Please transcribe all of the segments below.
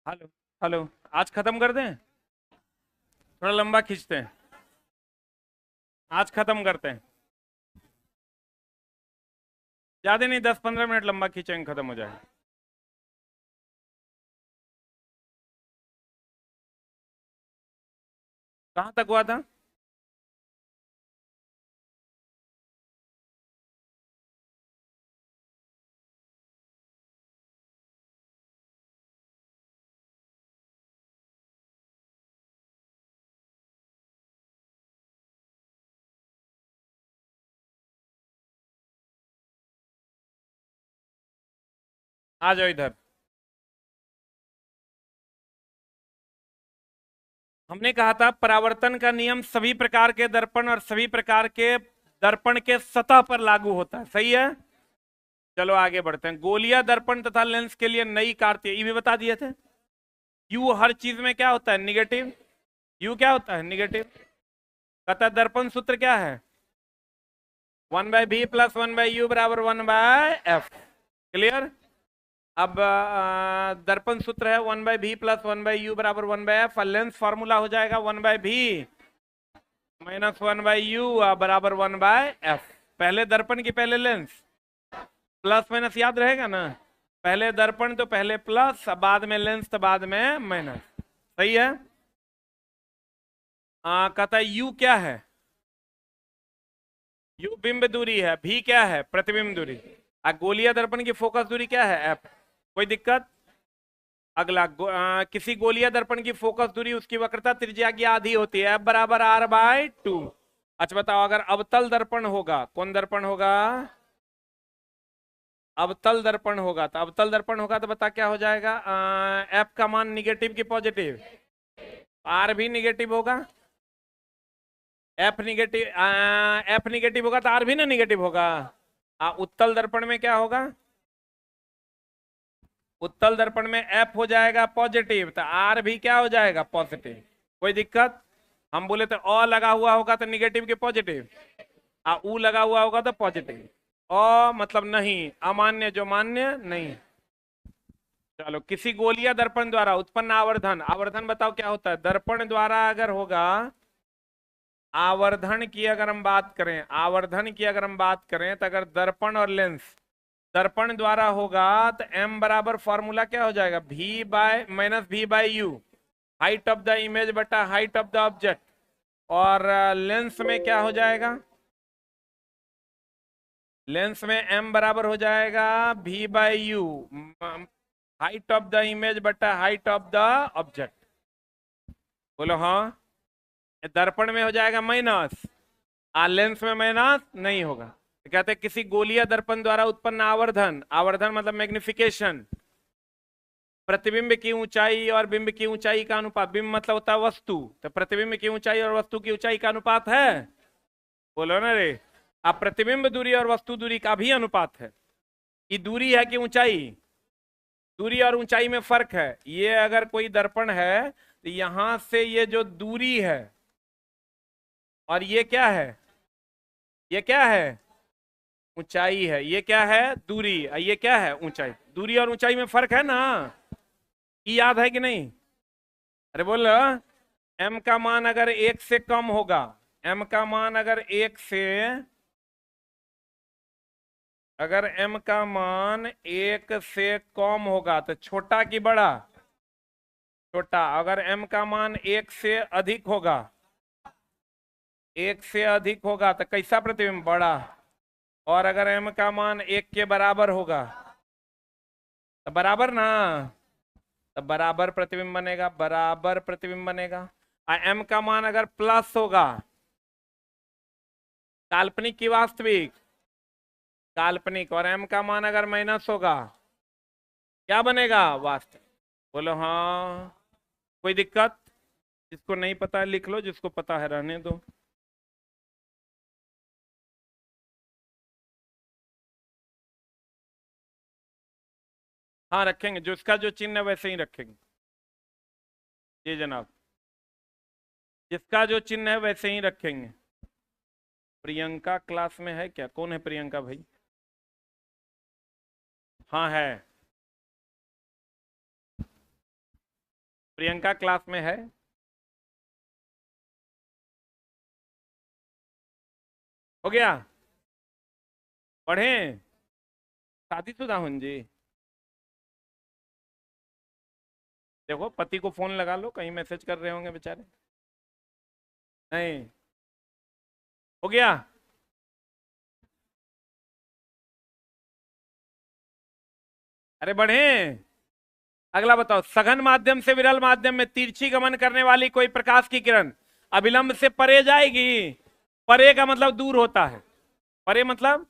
Hello. Hello. आज खत्म कर दें, थोड़ा लंबा खींचते हैं। आज खत्म करते हैं, ज्यादा नहीं, 10-15 मिनट लंबा खींचेंगे, खत्म हो जाएगा। कहाँ तक हुआ था? आ जाओ इधर। हमने कहा था परावर्तन का नियम सभी प्रकार के दर्पण और सभी प्रकार के दर्पण के सतह पर लागू होता है, सही है। चलो आगे बढ़ते हैं। गोलीय दर्पण तथा लेंस के लिए नई कार्तीय, ये भी बता दिए थे। यू हर चीज में क्या होता है? निगेटिव। यू क्या होता है? निगेटिव। कहता है दर्पण सूत्र क्या है? 1/v प्लस 1/u बराबर 1/f। क्लियर? अब दर्पण सूत्र है 1/v प्लस 1/u बराबर 1/f। लेंस फॉर्मूला हो जाएगा 1/v माइनस 1/u बराबर 1/f। पहले दर्पण की पहले लेंस, प्लस माइनस याद रहेगा ना। पहले दर्पण तो पहले प्लस, बाद में लेंस तो बाद में माइनस। सही है। कहता है u क्या है? u बिंब दूरी है, v क्या है? प्रतिबिंब दूरी। गोलीय दर्पण की फोकस दूरी क्या है? f। कोई दिक्कत? अगला किसी गोलीय दर्पण की फोकस दूरी उसकी वक्रता त्रिज्या की आधी होती है, f बराबर r/2। अच्छा बताओ, अगर अवतल दर्पण होगा, कौन दर्पण होगा? अवतल दर्पण होगा। तो अवतल दर्पण होगा तो बता क्या हो जाएगा? एफ का मान निगेटिव की पॉजिटिव? आर भी निगेटिव होगा। एफ निगेटिव होगा तो आर भी ना निगेटिव होगा। उत्तल दर्पण में क्या होगा? उत्तल दर्पण में एफ हो जाएगा पॉजिटिव, तो आर भी क्या हो जाएगा? पॉजिटिव। कोई दिक्कत? हम बोले तो अ लगा हुआ होगा तो निगेटिव के पॉजिटिव, उ लगा हुआ होगा तो पॉजिटिव। मतलब नहीं, अमान्य जो मान्य नहीं। चलो, किसी गोलीय दर्पण द्वारा उत्पन्न आवर्धन, आवर्धन बताओ क्या होता है? दर्पण द्वारा अगर होगा, आवर्धन की अगर हम बात करें, आवर्धन की अगर हम बात करें, तो अगर दर्पण और लेंस दर्पण द्वारा होगा तो m बराबर फॉर्मूला क्या हो जाएगा? v by minus v by u, height of the image बटा हाइट ऑफ द ऑब्जेक्ट। और लेंस में क्या हो जाएगा? लेंस में m बराबर हो जाएगा v by u, height of the image बटा हाइट ऑफ द ऑब्जेक्ट। बोलो हाँ। दर्पण में हो जाएगा माइनस, लेंस में माइनस नहीं होगा। तो कहते हैं किसी गोलीय दर्पण द्वारा उत्पन्न आवर्धन, आवर्धन मतलब मैग्निफिकेशन, प्रतिबिंब की ऊंचाई और बिंब की ऊंचाई का अनुपात। बिंब मतलब होता है वस्तु, तो प्रतिबिंब की ऊंचाई और वस्तु की ऊंचाई का अनुपात है। बोलो ना रे। अब प्रतिबिंब दूरी और वस्तु दूरी का भी अनुपात है। ये दूरी है कि ऊंचाई? दूरी और ऊंचाई में फर्क है। ये अगर कोई दर्पण है तो यहां से ये जो दूरी है, और ये क्या है? ये क्या है? ऊंचाई है। ये क्या है? दूरी। ये क्या है? ऊंचाई। दूरी और ऊंचाई में फर्क है ना। ये याद है कि नहीं? अरे बोल। m का मान अगर 1 से कम होगा, m का मान अगर 1 से, अगर m का मान 1 से कम होगा तो छोटा कि बड़ा? छोटा। अगर m का मान 1 से अधिक होगा, 1 से अधिक होगा तो कैसा प्रतिबिंब? बड़ा। और अगर m का मान 1 के बराबर होगा तो बराबर ना, तो बराबर प्रतिबिंब बनेगा, बराबर प्रतिबिंब बनेगा। m का मान अगर प्लस होगा, काल्पनिक की वास्तविक? काल्पनिक। और m का मान अगर माइनस होगा, क्या बनेगा? वास्तविक। बोलो हाँ। कोई दिक्कत? जिसको नहीं पता है लिख लो, जिसको पता है रहने दो। हाँ रखेंगे, जो इसका जो चिन्ह है वैसे ही रखेंगे। जी जनाब, जिसका जो चिन्ह है वैसे ही रखेंगे। प्रियंका क्लास में है क्या? कौन है प्रियंका भाई? हाँ है। प्रियंका क्लास में है? हो गया? पढ़ें? शादीशुदा हूँ जी। देखो पति को फोन लगा लो, कहीं मैसेज कर रहे होंगे बेचारे। नहीं। हो गया? अरे बढ़े। अगला बताओ, सघन माध्यम से विरल माध्यम में तिरछी गमन करने वाली कोई प्रकाश की किरण अविलंब से परे जाएगी। परे का मतलब दूर होता है। परे मतलब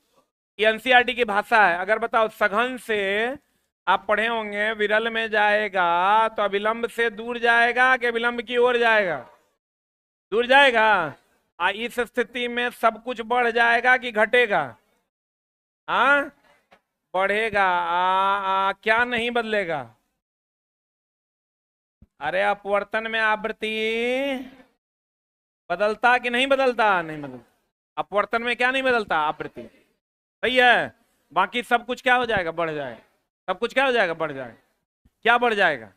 ये एनसीईआरटी की भाषा है। अगर बताओ सघन से, आप पढ़े होंगे विरल में जाएगा तो अविलंब से दूर जाएगा कि अविलंब की ओर जाएगा? दूर जाएगा। इस स्थिति में सब कुछ बढ़ जाएगा कि घटेगा? हाँ, बढ़ेगा। क्या नहीं बदलेगा? अरे अपवर्तन में आवृत्ति बदलता कि नहीं बदलता? नहीं बदलता। अपवर्तन में क्या नहीं बदलता? आवृत्ति। सही है। बाकी सब कुछ क्या हो जाएगा? बढ़ जाएगा। सब कुछ क्या हो जाएगा? बढ़ जाएगा। क्या बढ़ जाएगा?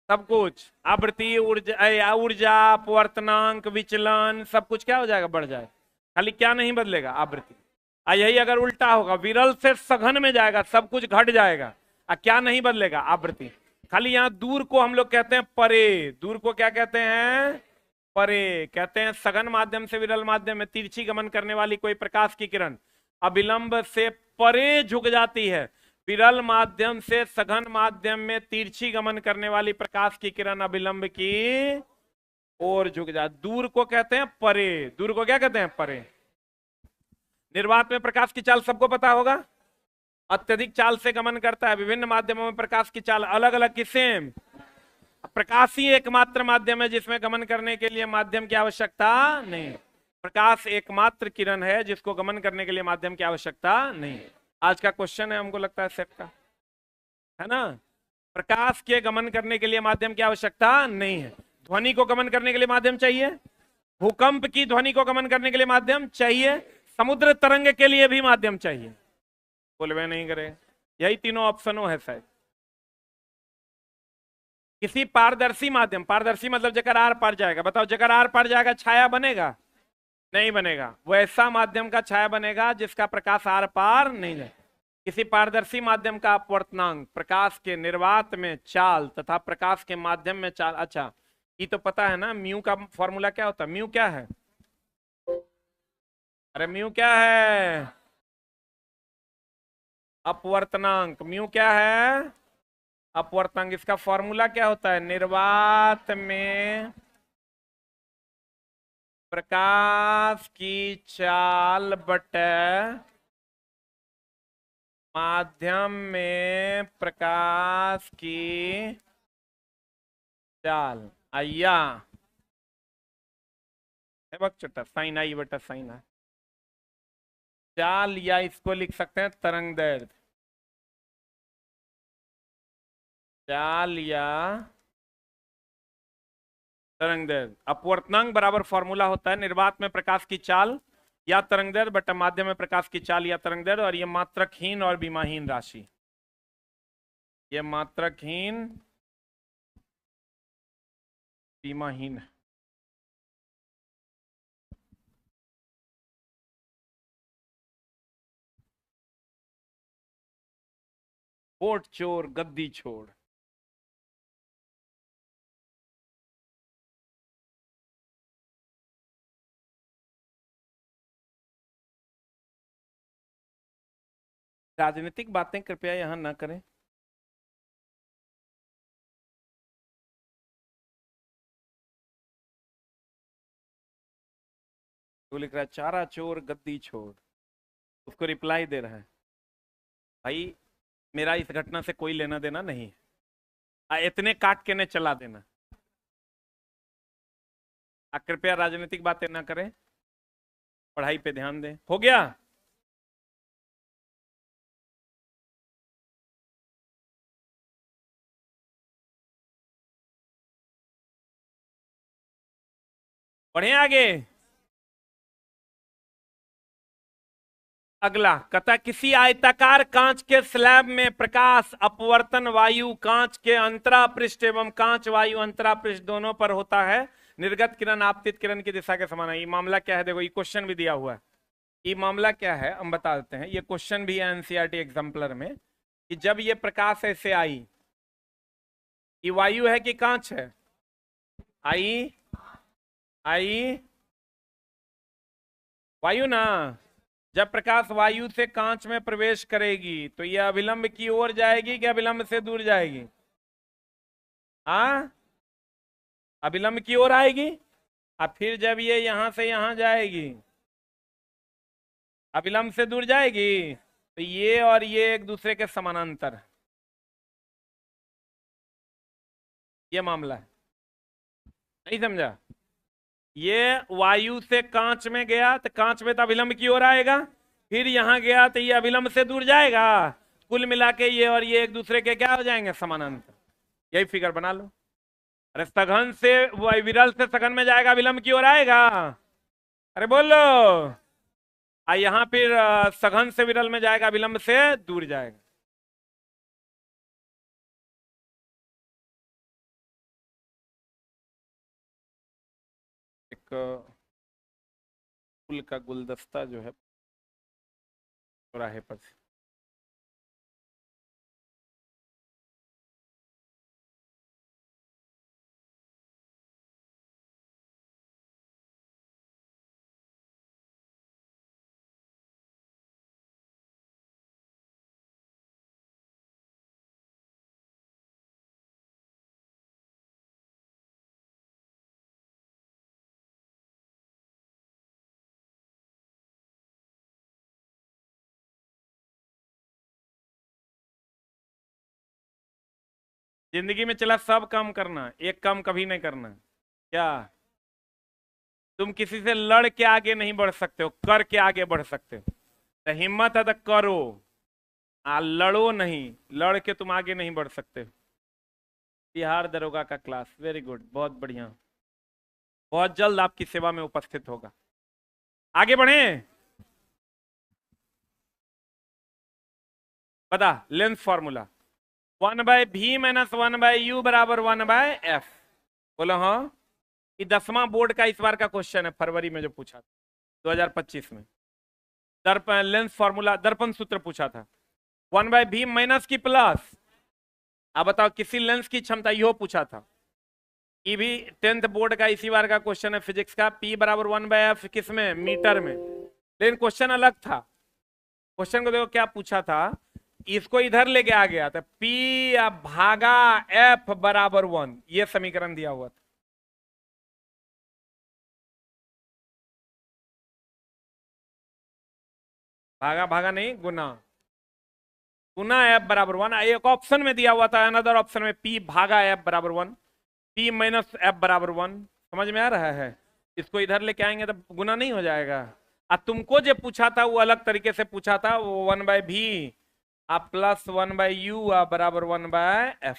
सब कुछ। आवृत्ति, ऊर्जा, ऊर्जा, अपवर्तनांक, विचलन, सब कुछ क्या हो जाएगा? बढ़ जाएगा। खाली क्या नहीं बदलेगा? आवृत्ति। यही अगर उल्टा होगा, विरल से सघन में जाएगा, सब कुछ घट जाएगा, क्या नहीं बदलेगा? आवृत्ति। खाली यहाँ दूर को हम लोग कहते हैं परे। दूर को क्या कहते हैं? परे कहते हैं। सघन माध्यम से विरल माध्यम में तिरछी गमन करने वाली कोई प्रकाश की किरण अविलंब से परे झुक जाती है। विरल माध्यम से सघन माध्यम में तिरछी गमन करने वाली प्रकाश की किरण अविलंब की ओर झुक जाती। दूर को कहते हैं परे। दूर को क्या कहते हैं? परे। निर्वात में प्रकाश की चाल सबको पता होगा। अत्यधिक चाल से गमन करता है। विभिन्न माध्यमों में प्रकाश की चाल अलग अलग किस्से। प्रकाश ही एकमात्र माध्यम है जिसमें गमन करने के लिए माध्यम की आवश्यकता नहीं। प्रकाश एकमात्र किरण है जिसको गमन करने के लिए माध्यम की आवश्यकता नहीं। आज का क्वेश्चन है, हमको लगता है सेट का, है ना? प्रकाश के गमन करने के लिए माध्यम की आवश्यकता नहीं है। ध्वनि को गमन करने के लिए माध्यम चाहिए। भूकंप की ध्वनि को गमन करने के लिए माध्यम चाहिए। समुद्र तरंग के लिए भी माध्यम चाहिए। बोलवे नहीं करे। यही तीनों ऑप्शनों है शायद। किसी पारदर्शी माध्यम, पारदर्शी मतलब जगह आर पार जाएगा। बताओ जगह आर पार जाएगा, छाया बनेगा? नहीं बनेगा। वो ऐसा माध्यम का छाया बनेगा जिसका प्रकाश आर पार नहीं जाए। किसी पारदर्शी माध्यम का अपवर्तनांक प्रकाश के निर्वात में चाल तथा प्रकाश के माध्यम में चाल। अच्छा, ये तो पता है ना, म्यू का फॉर्मूला क्या होता है? म्यू क्या है? अरे म्यू क्या है? अपवर्तनांक। म्यू क्या है? अपवर्तनांक। इसका फॉर्मूला क्या होता है? निर्वात में प्रकाश की चाल बटे माध्यम में प्रकाश की चाल। आइया है बच्चों, साइन आई बटा साइन आई। चाल, या इसको लिख सकते हैं तरंग दैर्ध्य। चाल या तरंग दैर्ध्य। अपवर्तनांक बराबर फॉर्मूला होता है निर्वात में प्रकाश की चाल या तरंग दैर्ध्य बटा माध्यम में प्रकाश की चाल या तरंग दैर्ध्य। और ये मात्रकहीन और विमाहीन राशि। ये मात्रकहीन विमाहीन। वोट चोर गद्दी छोड़। राजनीतिक बातें कृपया यहां ना करें। तो लिख रहा है चारा चोर गद्दी छोड़। उसको रिप्लाई दे रहा है, भाई मेरा इस घटना से कोई लेना देना नहीं है, इतने काट के ने चला देना। कृपया राजनीतिक बातें ना करें, पढ़ाई पे ध्यान दें। हो गया? पढ़े आगे। अगला कहता है किसी आयताकार कांच के स्लैब में प्रकाश अपवर्तन वायु कांच के अंतरापृष्ठ एवं कांच वायु अंतरापृष्ठ दोनों पर होता है। निर्गत किरण आपतित किरण की दिशा के समान है। ये मामला क्या है? देखो ये क्वेश्चन भी दिया हुआ है। ये मामला क्या है हम बता देते हैं। ये क्वेश्चन भी है एनसीईआरटी एग्जाम्पलर में कि जब ये प्रकाश ऐसे आई, ये वायु है कि कांच है? आई आई वायु ना। जब प्रकाश वायु से कांच में प्रवेश करेगी तो यह अभिलंब की ओर जाएगी कि अभिलंब से दूर जाएगी? हाँ, अभिलंब की ओर आएगी। और फिर जब ये यहां से यहां जाएगी, अभिलंब से दूर जाएगी। तो ये और ये एक दूसरे के समानांतर है। ये मामला है, नहीं समझा? ये वायु से कांच में गया तो कांच में तो अभिलंब की ओर आएगा, फिर यहां गया तो ये अभिलंब से दूर जाएगा। कुल मिला के ये और ये एक दूसरे के क्या हो जाएंगे? समानांतर। यही फिगर बना लो। अरे सघन से विरल से सघन में जाएगा, अभिलंब की ओर आएगा। अरे बोलो। यहां फिर सघन से विरल में जाएगा, अभिलंब से दूर जाएगा। एक फूल का गुलदस्ता जो है चौराहे पर से, जिंदगी में चला सब काम करना, एक काम कभी नहीं करना। क्या? तुम किसी से लड़ के आगे नहीं बढ़ सकते हो, कर के आगे बढ़ सकते हो। तो हिम्मत है तो करो, लड़ो नहीं। लड़ के तुम आगे नहीं बढ़ सकते। बिहार दरोगा का क्लास, वेरी गुड, बहुत बढ़िया। बहुत जल्द आपकी सेवा में उपस्थित होगा। आगे बढ़े। बता लेंस फॉर्मूला 1/v-1/u बराबर 1/f। बोलो हाँ। ये 10वां बोर्ड का इस बार का क्वेश्चन है, फरवरी में जो पूछा था 2025 में। दर्पण लेंस फॉर्मूला, दर्पण सूत्र पूछा था। 1/v माइनस की प्लस। अब बताओ किसी लेंस की क्षमता, यो पूछा था। ये भी 10th बोर्ड का इसी बार का क्वेश्चन है फिजिक्स का। P बराबर 1/f किस में? मीटर में। लेकिन क्वेश्चन अलग था। क्वेश्चन को देखो क्या पूछा था। इसको इधर लेके आ गया था, P भागा F बराबर 1, ये समीकरण दिया हुआ था। भागा भागा नहीं, गुना। गुना F बराबर 1। एक ऑप्शन में दिया हुआ था, अनदर ऑप्शन में P भागा F बराबर 1, P माइनस F बराबर 1। समझ में आ रहा है? इसको इधर लेके आएंगे तो गुना नहीं हो जाएगा। तुमको जो पूछा था वो अलग तरीके से पूछा था। वो 1/v आप प्लस 1/u बराबर 1/f।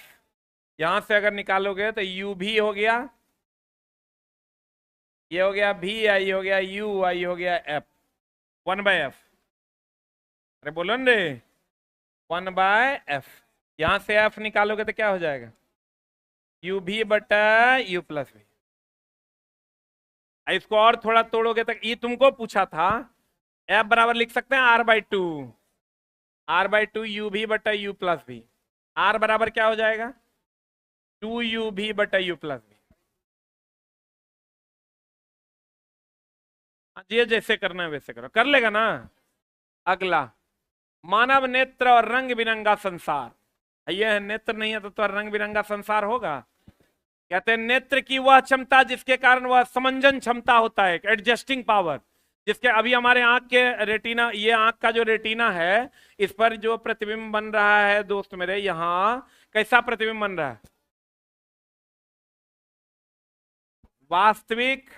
यहां से अगर निकालोगे तो u भी हो गया, ये हो गया v, आई हो गया u, आई हो गया f, 1/f। अरे बोलो न रे, 1/f। यहां से f निकालोगे तो क्या हो जाएगा? u भी बटा u प्लस v। इसको और थोड़ा तोड़ोगे तो ये तुमको पूछा था, f बराबर लिख सकते हैं r/2, r/2 u भी बटा u प्लस v। r बराबर क्या हो जाएगा? 2u भी बटा u प्लस v। ये जैसे करना है वैसे करो, कर लेगा ना। अगला, मानव नेत्र और रंग बिरंगा संसार। ये है नेत्र नहीं है तो रंग बिरंगा संसार होगा। कहते हैं नेत्र की वह क्षमता जिसके कारण वह समंजन क्षमता होता है, एडजस्टिंग पावर, जिसके अभी हमारे आंख के रेटिना, ये आंख का जो रेटिना है, इस पर जो प्रतिबिंब बन रहा है दोस्त मेरे, यहां कैसा प्रतिबिंब बन रहा है? वास्तविक,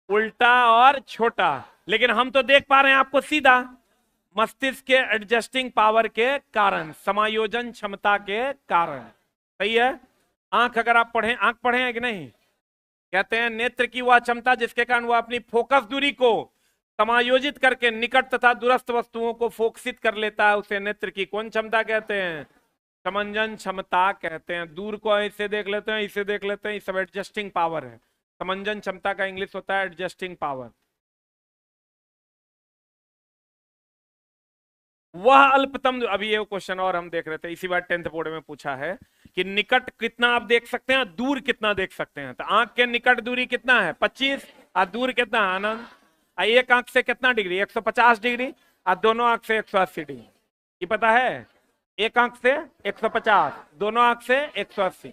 उल्टा और छोटा। लेकिन हम तो देख पा रहे हैं आपको सीधा, मस्तिष्क के एडजस्टिंग पावर के कारण, समायोजन क्षमता के कारण। सही है? आंख अगर आप पढ़ें, आंख पढ़े हैं कि नहीं? कहते हैं नेत्र की वह क्षमता जिसके कारण वह अपनी फोकस दूरी को समायोजित करके निकट तथा दूरस्थ वस्तुओं को फोकसित कर लेता है, उसे नेत्र की कौन क्षमता कहते हैं? समंजन क्षमता कहते हैं। दूर को ऐसे देख लेते हैं, इसे देख लेते हैं, ये सब एडजस्टिंग पावर है। समंजन क्षमता का इंग्लिश होता है एडजस्टिंग पावर। वह अल्पतम, अभी ये क्वेश्चन और हम देख रहे थे, इसी बार 10th बोर्ड में पूछा है कि निकट कितना आप देख सकते हैं, दूर कितना देख सकते हैं। तो आंख के निकट दूरी कितना है? 25। और दूर कितना? आनंद। एक आंख से कितना डिग्री? 150 डिग्री। और दोनों आंख से 180 डिग्री। ये पता है? एक आंख से 150, दोनों आंख से 180।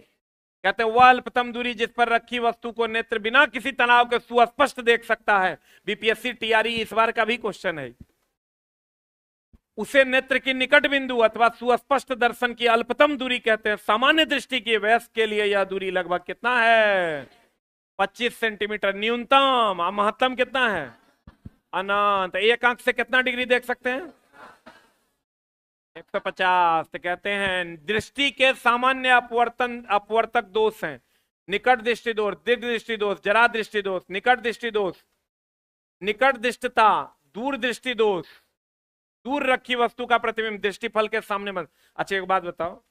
कहते हैं वह अल्पतम दूरी जिस पर रखी वस्तु को नेत्र बिना किसी तनाव के सुस्पष्ट देख सकता है। बीपीएससी टीआरई इस बार का भी क्वेश्चन है। उसे नेत्र की निकट बिंदु अथवा सुस्पष्ट दर्शन की अल्पतम दूरी कहते हैं। सामान्य दृष्टि की वयस्क के लिए यह दूरी लगभग कितना है? 25 सेंटीमीटर न्यूनतम। और महत्तम कितना है? अनंत। एक आंख से कितना डिग्री देख सकते हैं? 150। तो कहते हैं दृष्टि के सामान्य अपवर्तक दोष हैं निकट दृष्टि दोष, दीर्घ दृष्टि दोष, जरा दृष्टि दोष, निकट दृष्टि दोष, निकट दृष्टता, दूर दृष्टि दोष, दूर रखी वस्तु का प्रतिबिंब दृष्टि फल के सामने मत। अच्छा एक बात बताओ,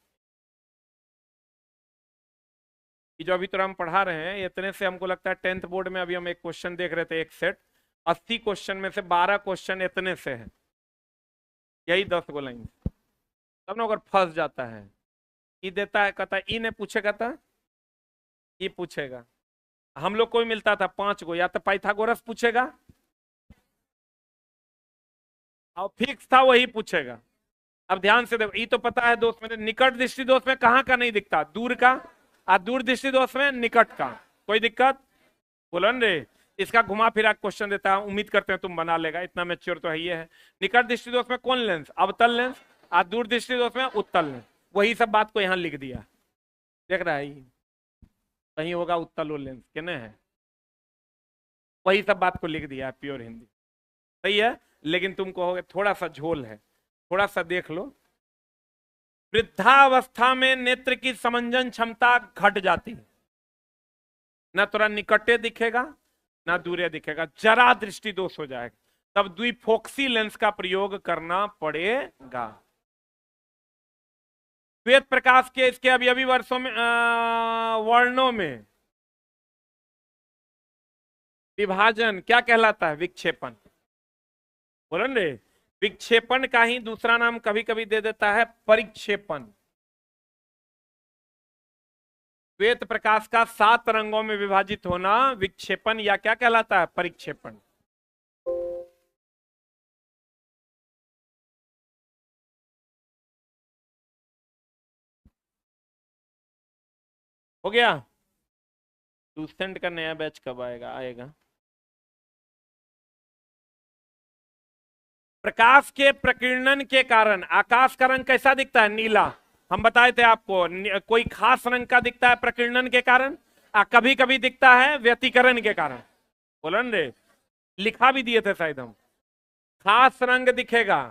ये जो अभी तो हम पढ़ा रहे हैं इतने से हमको लगता है 10th बोर्ड में अभी हम एक क्वेश्चन देख रहे थे, एक सेट 80 क्वेश्चन में से 12 क्वेश्चन इतने से है, यही 10 को लाइन। तब ना अगर फंस जाता है, ई देता है कहता ई ने पूछेगा था ये पूछेगा। हम लोग को मिलता था 5 को, या तो पाइथागोरस पूछेगा और फिक्स था वही पूछेगा। अब ध्यान से देखो, ये तो पता है दोस्त में निकट दृष्टि दोष में कहाँ का नहीं दिखता? दूर का। और दूर दृष्टि दोष में निकट का। कोई दिक्कत? बोलो न रे। इसका घुमा फिरा क्वेश्चन देता है, उम्मीद करते हैं तुम बना लेगा, इतना मैच्योर तो है ही है। निकट दृष्टि दोष में कौन लेंस? अवतल लेंस। और दूर दृष्टि दोष में उत्तल लेंस। वही सब बात को यहाँ लिख दिया, देख रहा है? कहीं होगा उत्तल और लेंस किने है, वही सब बात को लिख दिया है प्योर हिंदी। सही है, लेकिन तुम कहोगे थोड़ा सा झोल है, थोड़ा सा देख लो। वृद्धावस्था में नेत्र की समंजन क्षमता घट जाती है, ना थोड़ा निकटे दिखेगा ना दूरे दिखेगा, जरा दृष्टि दोष हो जाएगा, तब द्विफोक्सी लेंस का प्रयोग करना पड़ेगा। श्वेत प्रकाश के इसके अभी वर्षों में वर्णों में विभाजन क्या कहलाता है? विक्षेपण। बोलो रे, विक्षेपण का ही दूसरा नाम कभी कभी दे देता है परिक्षेपण। श्वेत प्रकाश का 7 रंगों में विभाजित होना विक्षेपण या क्या कहलाता है? परिक्षेपण। हो गया? लूसेंट का नया बैच कब आएगा? प्रकाश के प्रकीर्णन के कारण आकाश का रंग कैसा दिखता है? नीला। हम बताए थे आपको, कोई खास रंग का दिखता है प्रकीर्णन के कारण, कभी कभी दिखता है व्यतिकरण के कारण। बोलो न रे, लिखा भी दिए थे शायद हम। खास रंग दिखेगा,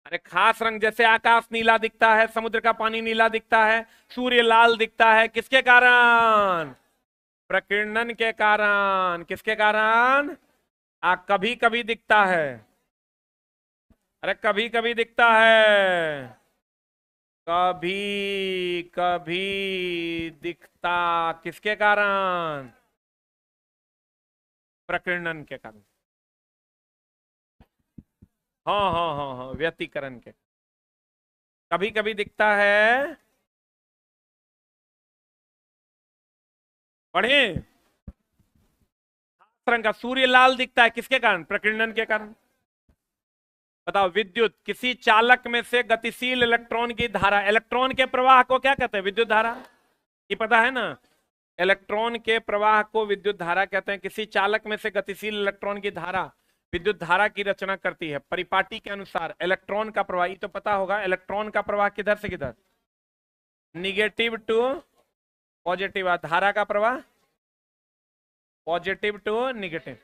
अरे खास रंग जैसे आकाश नीला दिखता है, समुद्र का पानी नीला दिखता है, सूर्य लाल दिखता है, किसके कारण? प्रकीर्णन के कारण। किसके कारण? कभी कभी दिखता है, अरे कभी कभी दिखता है, कभी कभी दिखता, किसके कारण? प्रकीर्णन के कारण। हाँ हाँ हाँ हाँ, व्यतिकरण के। कभी कभी दिखता है, पढ़े? रंग का सूर्य लाल दिखता है, किसके कारण? प्रकीर्णन के कारण। बताओ, विद्युत किसी चालक में से गतिशील इलेक्ट्रॉन की धारा, इलेक्ट्रॉन के प्रवाह को क्या कहते हैं? विद्युत धारा। ये पता है ना? इलेक्ट्रॉन के प्रवाह को विद्युत धारा कहते हैं। किसी चालक में से गतिशील इलेक्ट्रॉन की धारा विद्युत धारा की रचना करती है। परिपाटी के अनुसार इलेक्ट्रॉन का प्रवाह, ये तो पता होगा, इलेक्ट्रॉन का प्रवाह किधर से किधर? Negative to positive. धारा का प्रवाह पॉजिटिव टू निगेटिव।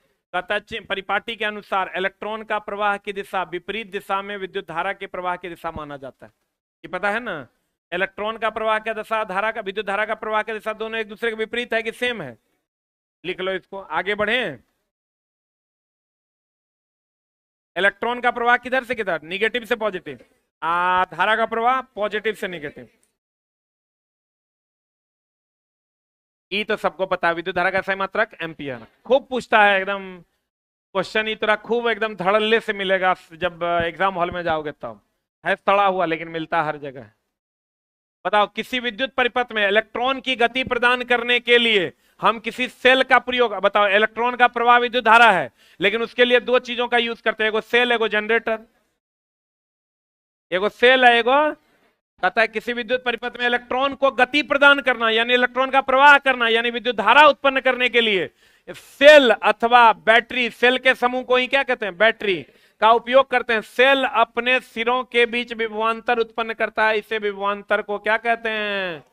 परिपाटी के अनुसार इलेक्ट्रॉन का प्रवाह की दिशा विपरीत दिशा में विद्युत धारा के प्रवाह की दिशा माना जाता है। ये पता है ना? इलेक्ट्रॉन का प्रवाह की दिशा, धारा का, विद्युत धारा का प्रवाह की दिशा दोनों एक दूसरे के विपरीत है कि सेम है? लिख लो इसको, आगे बढ़े। इलेक्ट्रॉन का प्रवाह किधर से किधर, निगेटिव से पॉजिटिव। धारा का प्रवाह पॉजिटिव से निगेटिव। ई तो सबको पता है, विद्युत धारा का सही मात्रक एम्पियर। खूब पूछता है एकदम क्वेश्चन, इतना खूब एकदम धड़ल्ले से मिलेगा जब एग्जाम हॉल में जाओगे तब। है सड़ा हुआ लेकिन मिलता हर जगह। बताओ, किसी विद्युत परिपथ में इलेक्ट्रॉन की गति प्रदान करने के लिए हम किसी सेल का प्रयोग, बताओ इलेक्ट्रॉन का प्रवाह विद्युत धारा है, लेकिन उसके लिए दो चीजों का यूज करते हैं, एगो सेल एगो जनरेटर। एगो सेल है, एगो, कहता है किसी विद्युत परिपथ में इलेक्ट्रॉन को गति प्रदान करना यानी इलेक्ट्रॉन का प्रवाह करना यानी विद्युत धारा उत्पन्न करने के लिए सेल अथवा बैटरी, सेल के समूह को ही क्या कहते हैं, बैटरी का उपयोग करते हैं। सेल अपने सिरों के बीच विभवांतर उत्पन्न करता है, इसे विभवांतर को क्या कहते हैं,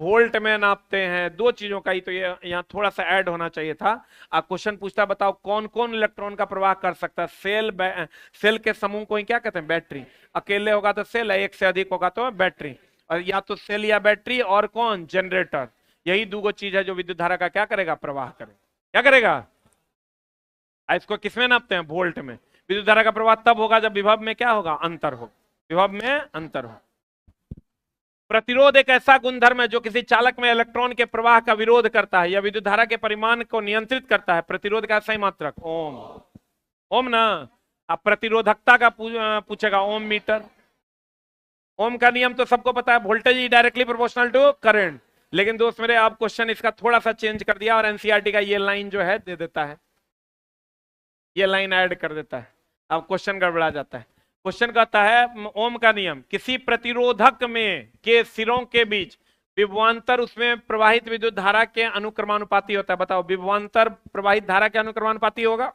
वोल्ट में नापते हैं। दो चीजों का ही तो ये यहाँ थोड़ा सा ऐड होना चाहिए था। अब क्वेश्चन पूछता, बताओ कौन कौन इलेक्ट्रॉन का प्रवाह कर सकता है। सेल के समूह को ही क्या कहते हैं, बैटरी। अकेले होगा तो सेल, एक से अधिक होगा तो बैटरी, और या तो सेल या बैटरी, और कौन, जनरेटर। यही दो चीज है जो विद्युत धारा का क्या करेगा, प्रवाह करेगा। क्या करेगा, इसको किसमें नापते हैं, वोल्ट में। विद्युत धारा का प्रवाह तब होगा जब विभव में क्या होगा, अंतर हो, विभव में अंतर हो। प्रतिरोध एक ऐसा गुणधर्म है जो किसी चालक में इलेक्ट्रॉन के प्रवाह का विरोध करता है या विद्युत धारा के परिमाण को नियंत्रित करता है। प्रतिरोध का सही मात्रक ओम। ओम ना। अब प्रतिरोधकता का पूछेगा, ओम मीटर। ओम का नियम तो सबको पता है, voltage is directly proportional to current. लेकिन दोस्त मेरे, आप क्वेश्चन इसका थोड़ा सा चेंज कर दिया और एनसीईआरटी का ये लाइन जो है दे देता है, ये लाइन ऐड कर देता है। अब क्वेश्चन गड़बड़ा जाता है। क्वेश्चन कहता है ओम का नियम, किसी प्रतिरोधक में के सिरों के बीच विभवांतर उसमें प्रवाहित विद्युत धारा के अनुक्रमानुपाती होता है। बताओ, विभवांतर प्रवाहित धारा के अनुक्रमानुपाती होगा।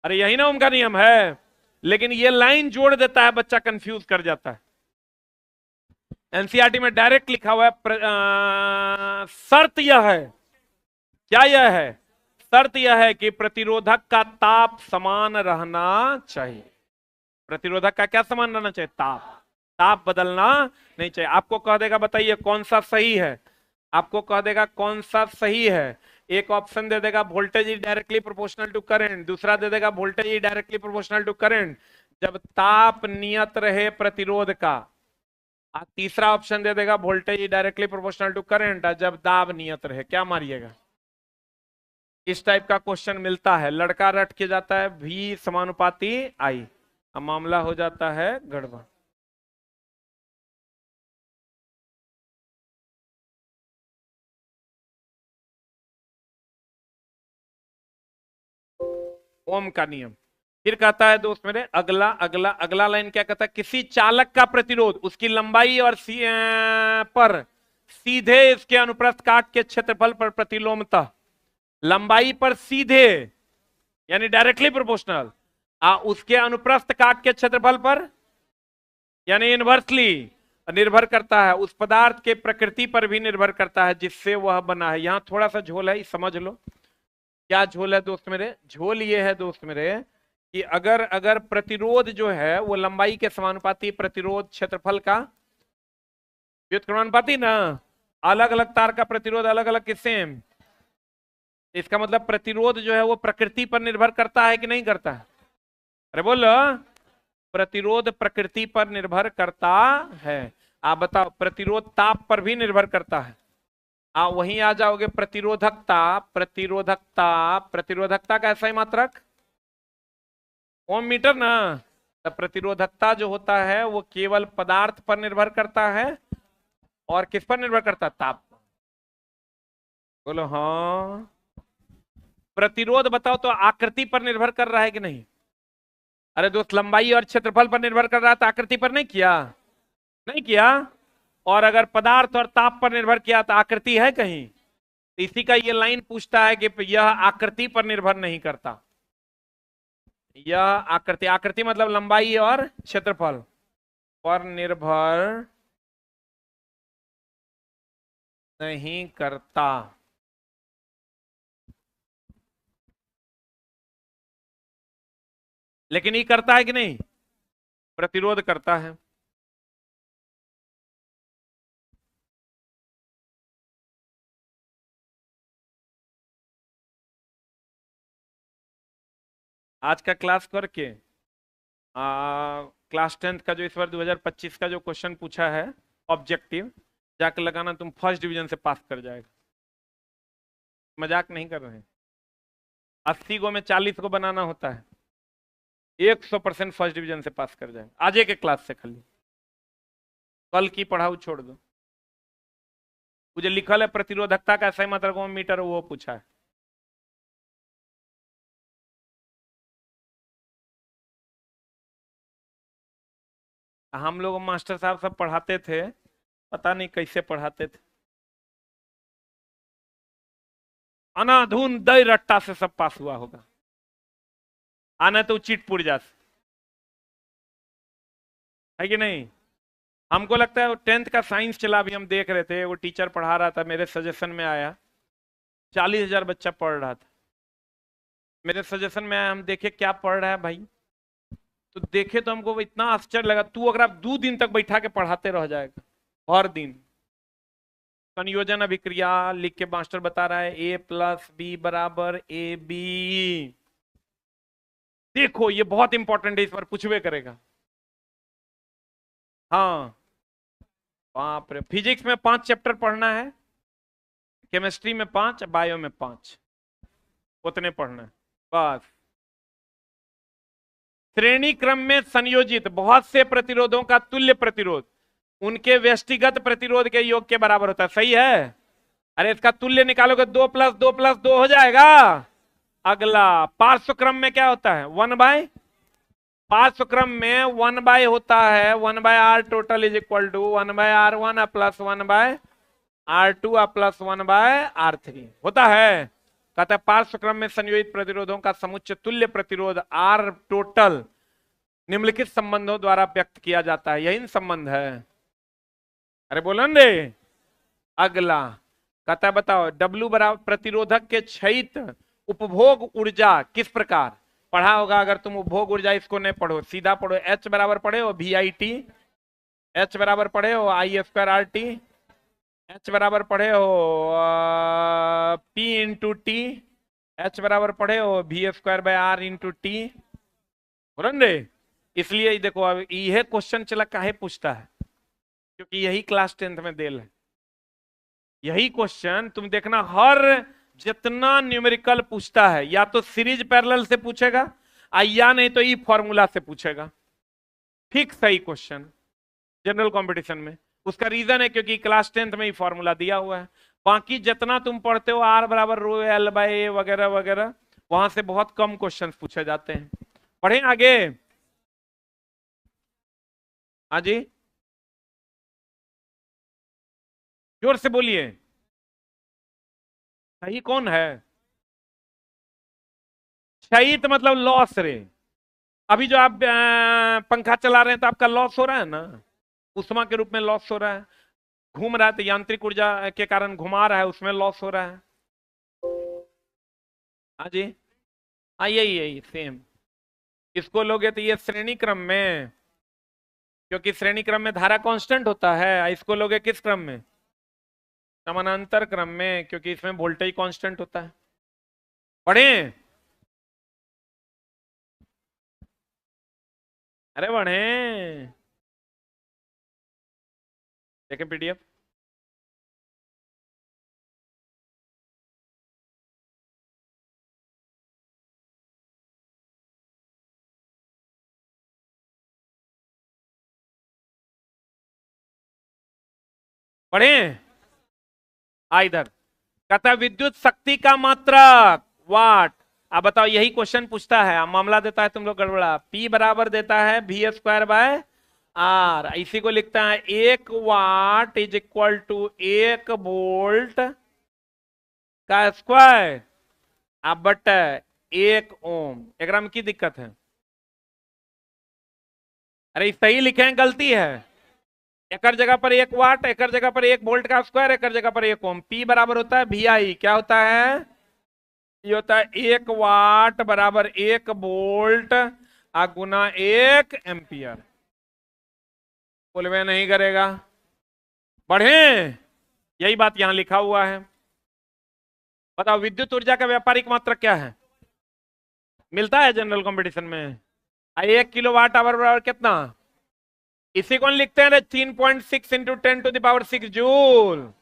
अरे यही ना ओम का नियम है, लेकिन ये लाइन जोड़ देता है, बच्चा कंफ्यूज कर जाता है। एनसीईआरटी में डायरेक्ट लिखा हुआ है शर्त यह है, क्या यह है, शर्त यह है कि प्रतिरोधक का ताप समान रहना चाहिए। प्रतिरोधक का क्या समान रहना चाहिए, ताप। ताप बदलना नहीं चाहिए। आपको कह देगा बताइए कौन सा सही है, आपको कह देगा कौन सा सही है। एक ऑप्शन दे देगा voltage is directly proportional to current, दूसरा दे देगा voltage is directly proportional to current जब ताप नियत रहे प्रतिरोध का। तीसरा ऑप्शन दे देगा voltage is directly proportional to current जब दाब नियत रहे। क्या मारिएगा, इस टाइप का क्वेश्चन मिलता है, लड़का रट के जाता है V समानुपाती I, अब मामला हो जाता है गड़बड़। ओम का नियम। फिर कहता है दोस्त मेरे, अगला अगला अगला लाइन क्या कहता है, किसी चालक का प्रतिरोध उसकी लंबाई और पर सीधे इसके अनुप्रस्थ काट के क्षेत्रफल पर प्रतिलोमतः, लंबाई पर सीधे यानी डायरेक्टली प्रोपोर्शनल, उसके अनुप्रस्थ काट के क्षेत्रफल पर यानी इनवर्सली निर्भर करता है। उस पदार्थ के प्रकृति पर भी निर्भर करता है जिससे वह बना है। यहां थोड़ा सा झोल है, समझ लो क्या झोल है दोस्त मेरे। झोल ये है दोस्त मेरे कि अगर अगर प्रतिरोध जो है वो लंबाई के समानुपाती, प्रतिरोध क्षेत्रफल का व्युत्क्रमानुपाती ना, अलग अलग तार का प्रतिरोध अलग अलग किससे, इसका मतलब प्रतिरोध जो है वो प्रकृति पर निर्भर करता है कि नहीं करता है। अरे बोलो, प्रतिरोध प्रकृति पर निर्भर करता है। आप बताओ, प्रतिरोध ताप पर भी निर्भर करता है। वहीं आ जाओगे प्रतिरोधकता। प्रतिरोधकता, प्रतिरोधकता का ऐसा ही मात्रक ओम मीटर ना। तब प्रतिरोधकता जो होता है वो केवल पदार्थ पर निर्भर करता है और किस पर निर्भर करता है, ताप। बोलो हाँ। प्रतिरोध बताओ तो आकृति पर निर्भर कर रहा है कि नहीं। अरे दोस्त, लंबाई और क्षेत्रफल पर निर्भर कर रहा था, आकृति पर नहीं किया, नहीं किया। और अगर पदार्थ और ताप पर निर्भर किया तो आकृति है कहीं। तो इसी का ये लाइन पूछता है कि यह आकृति पर निर्भर नहीं करता। यह आकृति, आकृति मतलब लंबाई और क्षेत्रफल पर निर्भर नहीं करता। लेकिन ये करता है कि नहीं, प्रतिरोध करता है। आज का क्लास करके क्लास 10th का जो इस बार 2025 का जो क्वेश्चन पूछा है ऑब्जेक्टिव, जाकर लगाना, तुम फर्स्ट डिवीजन से पास कर जाएगा। मजाक नहीं कर रहे हैं। 80 को में 40 को बनाना होता है, 100% फर्स्ट डिवीजन से पास कर जाएगा। आज के क्लास से खाली, कल की पढ़ाओ छोड़ दो। मुझे लिखल है प्रतिरोधकता का सही मात्रा मीटर, वो पूछा है। हम लोग मास्टर साहब सब पढ़ाते थे, पता नहीं कैसे पढ़ाते थे, अनाधुन दई रट्टा से सब पास हुआ होगा, आना तो चीट पुर्जा से, है कि नहीं? हमको लगता है वो 10th का साइंस चला, अभी हम देख रहे थे, वो टीचर पढ़ा रहा था, मेरे सजेशन में आया, 40,000 बच्चा पढ़ रहा था, मेरे सजेशन में आया, हम देखे क्या पढ़ रहा है भाई, तो देखे तो हमको इतना आश्चर्य लगा। तू अगर आप 2 दिन तक बैठा के पढ़ाते रह जाएगा, हर दिन संयोजन अभिक्रिया लिख के मास्टर बता रहा है A+B बराबर AB। देखो ये बहुत इंपॉर्टेंट है, इस पर पूछवे करेगा। हाँ बाप रे, फिजिक्स में 5 चैप्टर पढ़ना है, केमिस्ट्री में 5, बायो में 5, उतने पढ़ना है बस। श्रेणी क्रम में संयोजित बहुत से प्रतिरोधों का तुल्य प्रतिरोध उनके व्यष्टिगत प्रतिरोध के योग के बराबर होता है। सही है? अरे इसका तुल्य निकालोगे 2 + 2 + 2 हो जाएगा। अगला पार्श्व क्रम में क्या होता है? 1/, पार्श्व क्रम में 1/, होता है 1/r total is equal to 1/r1 + 1/r2 + 1/r3 होता है। कहता है पार्श्व क्रम में संयोजित प्रतिरोधों का समुच्चय तुल्य प्रतिरोध R टोटल निम्नलिखित संबंधों द्वारा व्यक्त किया जाता है। यही संबंध है। अरे बोलो रे। अगला कहता है बताओ W बराबर प्रतिरोधक के क्षयित उपभोग ऊर्जा किस प्रकार? पढ़ा होगा, अगर तुम उपभोग ऊर्जा इसको नहीं पढ़ो, सीधा पढ़ो, H बराबर पढ़े हो VIT, H बराबर पढ़े हो I²RT, H बराबर पढ़े हो P×T, H बराबर पढ़े हो V²/R×T। रे इसलिए देखो अब यह क्वेश्चन चला काहे पूछता है, क्योंकि यही क्लास 10th में देल है। यही क्वेश्चन तुम देखना हर जितना न्यूमेरिकल पूछता है, या तो सीरीज पैरेलल से पूछेगा या नहीं तो ई फॉर्मूला से पूछेगा। फिक्स है क्वेश्चन जनरल कंपटीशन में। उसका रीजन है क्योंकि क्लास 10th में ही फॉर्मूला दिया हुआ है। बाकी जितना तुम पढ़ते हो R बराबर ρL/A वगैरह वगैरह, वहां से बहुत कम क्वेश्चंस पूछे जाते हैं। पढ़ें आगे। हाँ जी जोर से बोलिए। सही कौन है? क्षयित मतलब लॉस रे। अभी जो आप पंखा चला रहे हैं तो आपका लॉस हो रहा है ना, उष्मा के रूप में लॉस हो रहा है। घूम रहा है तो यांत्रिक ऊर्जा के कारण घुमा रहा है, उसमें लॉस हो रहा है। हाँ जी हाँ यही यही सेम। इसको लोगे तो ये श्रेणी क्रम में, क्योंकि श्रेणी क्रम में धारा कांस्टेंट होता है। इसको लोगे किस क्रम में? समानांतर क्रम में, क्योंकि इसमें वोल्टेज कांस्टेंट होता है। पढ़ें। अरे पढ़ें, देखें PDF। पढ़ें इधर कहता है विद्युत शक्ति का मात्रक वाट। अब बताओ यही क्वेश्चन पूछता है, मामला देता है तुम लोग गड़बड़ा। P बराबर देता है V²/R, इसी को लिखता है 1 watt is equal to 1 volt का स्क्वायर अब बट 1 ओम। एक में की दिक्कत है? अरे सही लिखे हैं, गलती है। एक जगह पर 1 वाट, एक जगह पर 1 वोल्ट का स्क्वायर, एक जगह पर 1 ओम। P बराबर होता है VI, क्या होता है? ये होता है 1 वाट बराबर 1 वोल्ट गुना 1 एम्पियर। बोलवे नहीं करेगा। बढ़े, यही बात यहां लिखा हुआ है। बताओ विद्युत ऊर्जा का व्यापारिक मात्रक क्या है? मिलता है जनरल कंपटीशन में। 1 किलोवाट आवर बराबर कितना, इसी को लिखते हैं 3.6 इंटू 10⁶ जूल।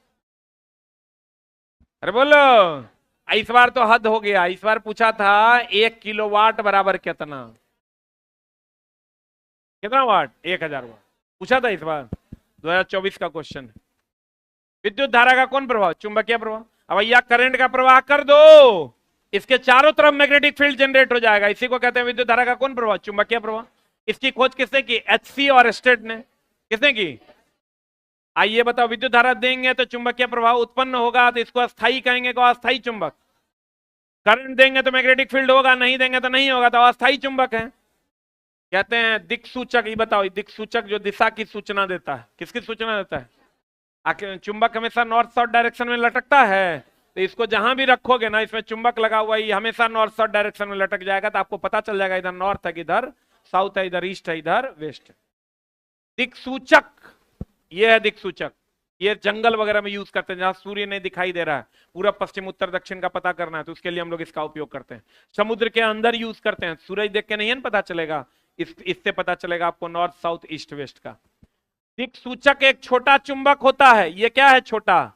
अरे बोलो, इस बार तो हद हो गया, इस बार पूछा था 1 किलोवाट बराबर कितना, कितना वाट, 1000 वाट पूछा था इस बार, 2024 का क्वेश्चन है। विद्युत धारा का कौन प्रभाव, चुंबकीय प्रभाव। अब भैया करंट का प्रवाह कर दो, इसके चारों तरफ मैग्नेटिक फील्ड जनरेट हो जाएगा, इसी को कहते हैं विद्युत धारा का कौन प्रभाव, चुंबकीय प्रभाव। इसकी खोज किसने की, एचसी और स्टेट ने, किसने की। आइए बताओ, विद्युत धारा देंगे तो चुंबकीय प्रभाव उत्पन्न होगा, तो इसको अस्थायी कहेंगे, को अस्थायी चुंबक। करंट देंगे तो मैग्नेटिक फील्ड होगा, नहीं देंगे तो नहीं होगा, तो अस्थायी चुंबक है। कहते हैं दिक्सूचक, ये बताओ, दिक्सूचक जो दिशा की सूचना देता है, किसकी सूचना देता है। आखिर चुंबक हमेशा नॉर्थ साउथ डायरेक्शन में लटकता है, तो इसको जहां भी रखोगे ना, इसमें चुंबक लगा हुआ है, हमेशा नॉर्थ साउथ डायरेक्शन में लटक जाएगा, तो आपको पता चल जाएगा इधर नॉर्थ है, इधर साउथ है, इधर ईस्ट है, इधर वेस्ट है। दिक्सूचक, ये है दिक्सूचक, ये जंगल वगैरह में यूज करते हैं, जहां सूर्य नहीं दिखाई दे रहा है, पूरा पश्चिम उत्तर दक्षिण का पता करना है, तो उसके लिए हम लोग इसका उपयोग करते हैं। समुद्र के अंदर यूज करते हैं, सूरज देख के नहीं है पता चलेगा, इससे पता चलेगा आपको नॉर्थ साउथ ईस्ट वेस्ट का। दिक्सूचक एक छोटा चुंबक होता है, ये क्या है, छोटा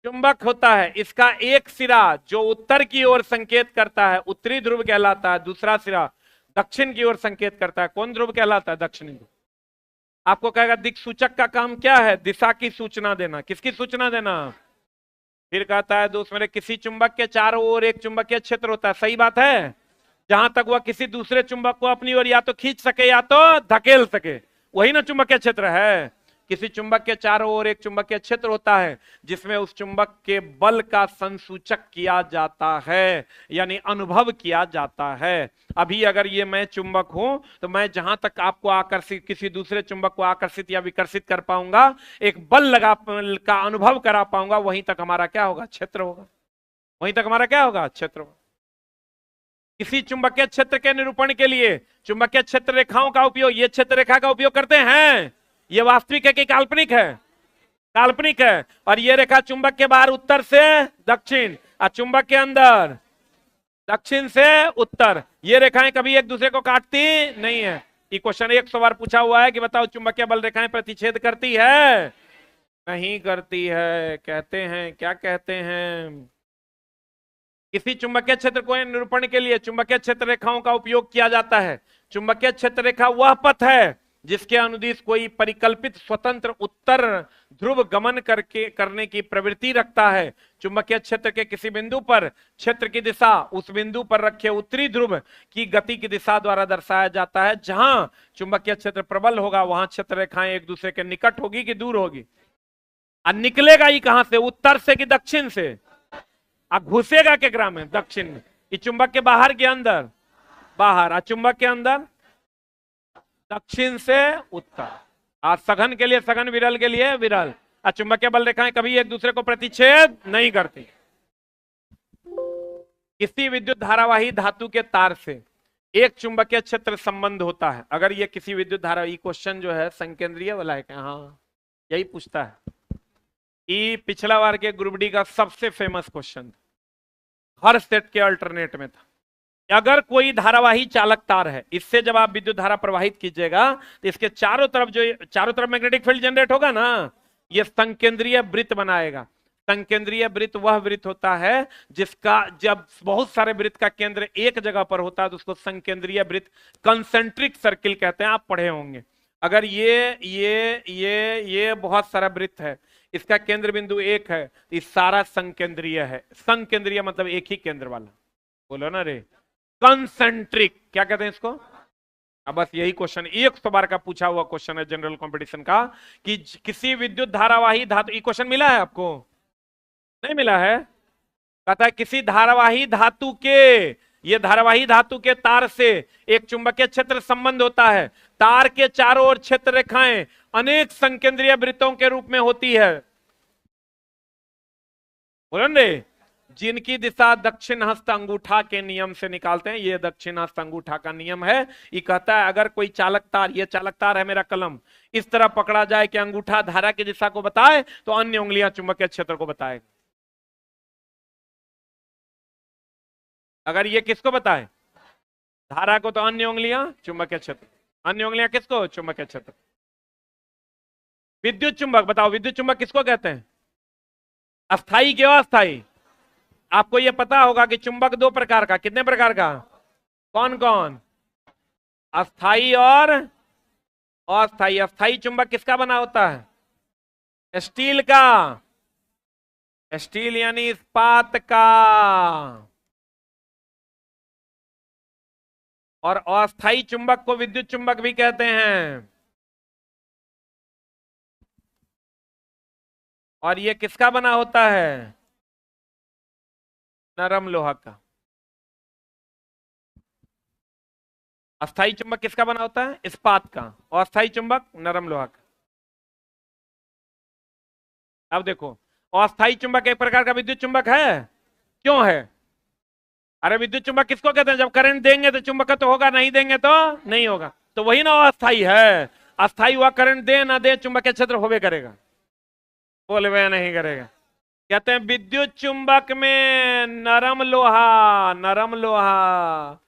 चुंबक होता है, इसका एक सिरा जो उत्तर की ओर संकेत करता है, उत्तरी ध्रुव कहलाता है, दूसरा सिरा दक्षिण की ओर संकेत करता है, कौन ध्रुव कहलाता है, दक्षिणी ध्रुव। आपको कहेगा दिक्सूचक का काम क्या है, दिशा की सूचना देना, किसकी सूचना देना। फिर कहता है दोस्त मेरे, किसी चुंबक के चारों ओर एक चुंबकीय क्षेत्र होता है, सही बात है, जहां तक वह किसी दूसरे चुंबक को अपनी ओर या तो खींच सके या तो धकेल सके, वही ना चुंबकीय क्षेत्र है। किसी चुंबक के चारों ओर एक चुंबकीय क्षेत्र होता है, जिसमें उस चुंबक के बल का संसूचक किया जाता है, यानी अनुभव किया जाता है। अभी अगर ये मैं चुंबक हूं, तो मैं जहां तक आपको आकर्षित, किसी दूसरे चुंबक को आकर्षित या विकर्षित कर पाऊंगा, एक बल लगा का अनुभव करा पाऊंगा, वहीं तक हमारा क्या होगा, क्षेत्र होगा, वहीं तक हमारा क्या होगा, क्षेत्र होगा। किसी चुंबकीय क्षेत्र के निरूपण के लिए चुंबकीय क्षेत्र रेखाओं का उपयोग, ये क्षेत्र रेखा का उपयोग करते हैं, ये वास्तविक है कि काल्पनिक है, काल्पनिक है। और ये रेखा चुंबक के बाहर उत्तर से दक्षिण, और चुंबक के अंदर दक्षिण से उत्तर, ये रेखाएं कभी एक दूसरे को काटती नहीं है। ये क्वेश्चन 100 बार पूछा हुआ है कि बताओ चुंबकीय बल रेखाएं प्रतिच्छेद करती है, नहीं करती है। कहते हैं, क्या कहते हैं, किसी चुंबकीय क्षेत्र को निरूपण के लिए चुंबकीय क्षेत्र रेखाओं का उपयोग किया जाता है। चुंबकीय क्षेत्र रेखा वह पथ है जिसके अनुदिश कोई परिकल्पित स्वतंत्र उत्तर ध्रुव गमन करने की प्रवृत्ति रखता है। चुंबकीय क्षेत्र के किसी बिंदु पर क्षेत्र की दिशा उस बिंदु पर रखे उत्तरी ध्रुव की गति की दिशा द्वारा दर्शाया जाता है। जहां चुंबकीय क्षेत्र प्रबल होगा, वहां क्षेत्र रेखाएं एक दूसरे के निकट होगी कि दूर होगी। और निकलेगा ही कहां से, उत्तर से कि दक्षिण से, घुसेगा केकरा में, दक्षिण में। इस चुंबक के बाहर के अंदर, बाहर, और चुंबक के अंदर दक्षिण से उत्तर। आज सघन के लिए सघन, विरल के लिए विरल। और चुंबकीय बल रेखाएं कभी एक दूसरे को प्रतिच्छेद नहीं करती। किसी विद्युत धारावाही धातु के तार से एक चुंबकीय क्षेत्र संबंध होता है। अगर ये किसी विद्युत धारा, ये क्वेश्चन जो है संकेंद्रीय वाला है, हाँ यही पूछता है। ये पिछला बार के ग्रुप डी का सबसे फेमस क्वेश्चन, हर सेट के अल्टरनेट में था। अगर कोई धारावाही चालक तार है, इससे जब आप विद्युत धारा प्रवाहित कीजिएगा, तो इसके चारों तरफ मैग्नेटिक फील्ड जनरेट होगा ना, ये संकेंद्रीय वृत्त बनाएगा। संकेंद्रीय वृत्त वह वृत्त होता है जिसका, जब बहुत सारे वृत्त का केंद्र एक जगह पर होता है, तो उसको संकेंद्रीय वृत्त, कंसेंट्रिक सर्किल कहते हैं, आप पढ़े होंगे। अगर ये बहुत सारा वृत्त है, इसका केंद्र बिंदु एक है, ये सारा संकेंद्रीय है। संकेंद्रीय मतलब एक ही केंद्र वाला, बोलो ना रे, कंसेंट्रिक क्या कहते हैं इसको। अब बस यही क्वेश्चन 100 बार का पूछा हुआ क्वेश्चन है जनरल कंपटीशन का, कि किसी विद्युत धारावाही धातु, ये क्वेश्चन मिला है आपको, नहीं मिला है। कहता है किसी धारावाही धातु के, ये धारावाही धातु के तार से एक चुंबकीय क्षेत्र संबंध होता है। तार के चारों ओर क्षेत्र रेखाएं अनेक संकेंद्रीय वृत्तों के रूप में होती है, बोलो रे, जिनकी दिशा दक्षिण हस्त अंगूठा के नियम से निकालते हैं। ये दक्षिण हस्त अंगूठा का नियम है। ये कहता है अगर कोई चालक तार, ये चालक तार है मेरा कलम, इस तरह पकड़ा जाए कि अंगूठा धारा की दिशा को बताए, तो अन्य उंगलियां चुंबकीय क्षेत्र को बताए। अगर ये किसको बताए, धारा को तो अन्य उंगलियां, चुंबकीय क्षेत्र। अन्य उंगलियां किसको? चुंबकीय क्षेत्र। विद्युत चुंबक, बताओ विद्युत चुंबक किसको कहते हैं? अस्थाई के अस्थाई? आपको यह पता होगा कि चुंबक दो प्रकार का, कितने प्रकार का? कौन कौन? अस्थाई और अस्थाई। अस्थाई चुंबक किसका बना होता है? स्टील का। स्टील यानी इस्पात का। और अस्थाई चुंबक को विद्युत चुंबक भी कहते हैं। और ये किसका बना होता है? नरम लोहा का। अस्थाई चुंबक किसका बना होता है? इस्पात का। और अस्थाई चुंबक नरम लोहा का। अब देखो, अस्थाई चुंबक एक प्रकार का विद्युत चुंबक है। क्यों है? अरे विद्युत चुंबक किसको कहते हैं? जब करंट देंगे तो चुंबक तो होगा, नहीं देंगे तो नहीं होगा। तो वही ना अस्थाई है। अस्थाई हुआ, करंट दे ना दे चुंबकीय क्षेत्र होवे करेगा। बोले वह नहीं करेगा। कहते हैं विद्युत चुंबक में नरम लोहा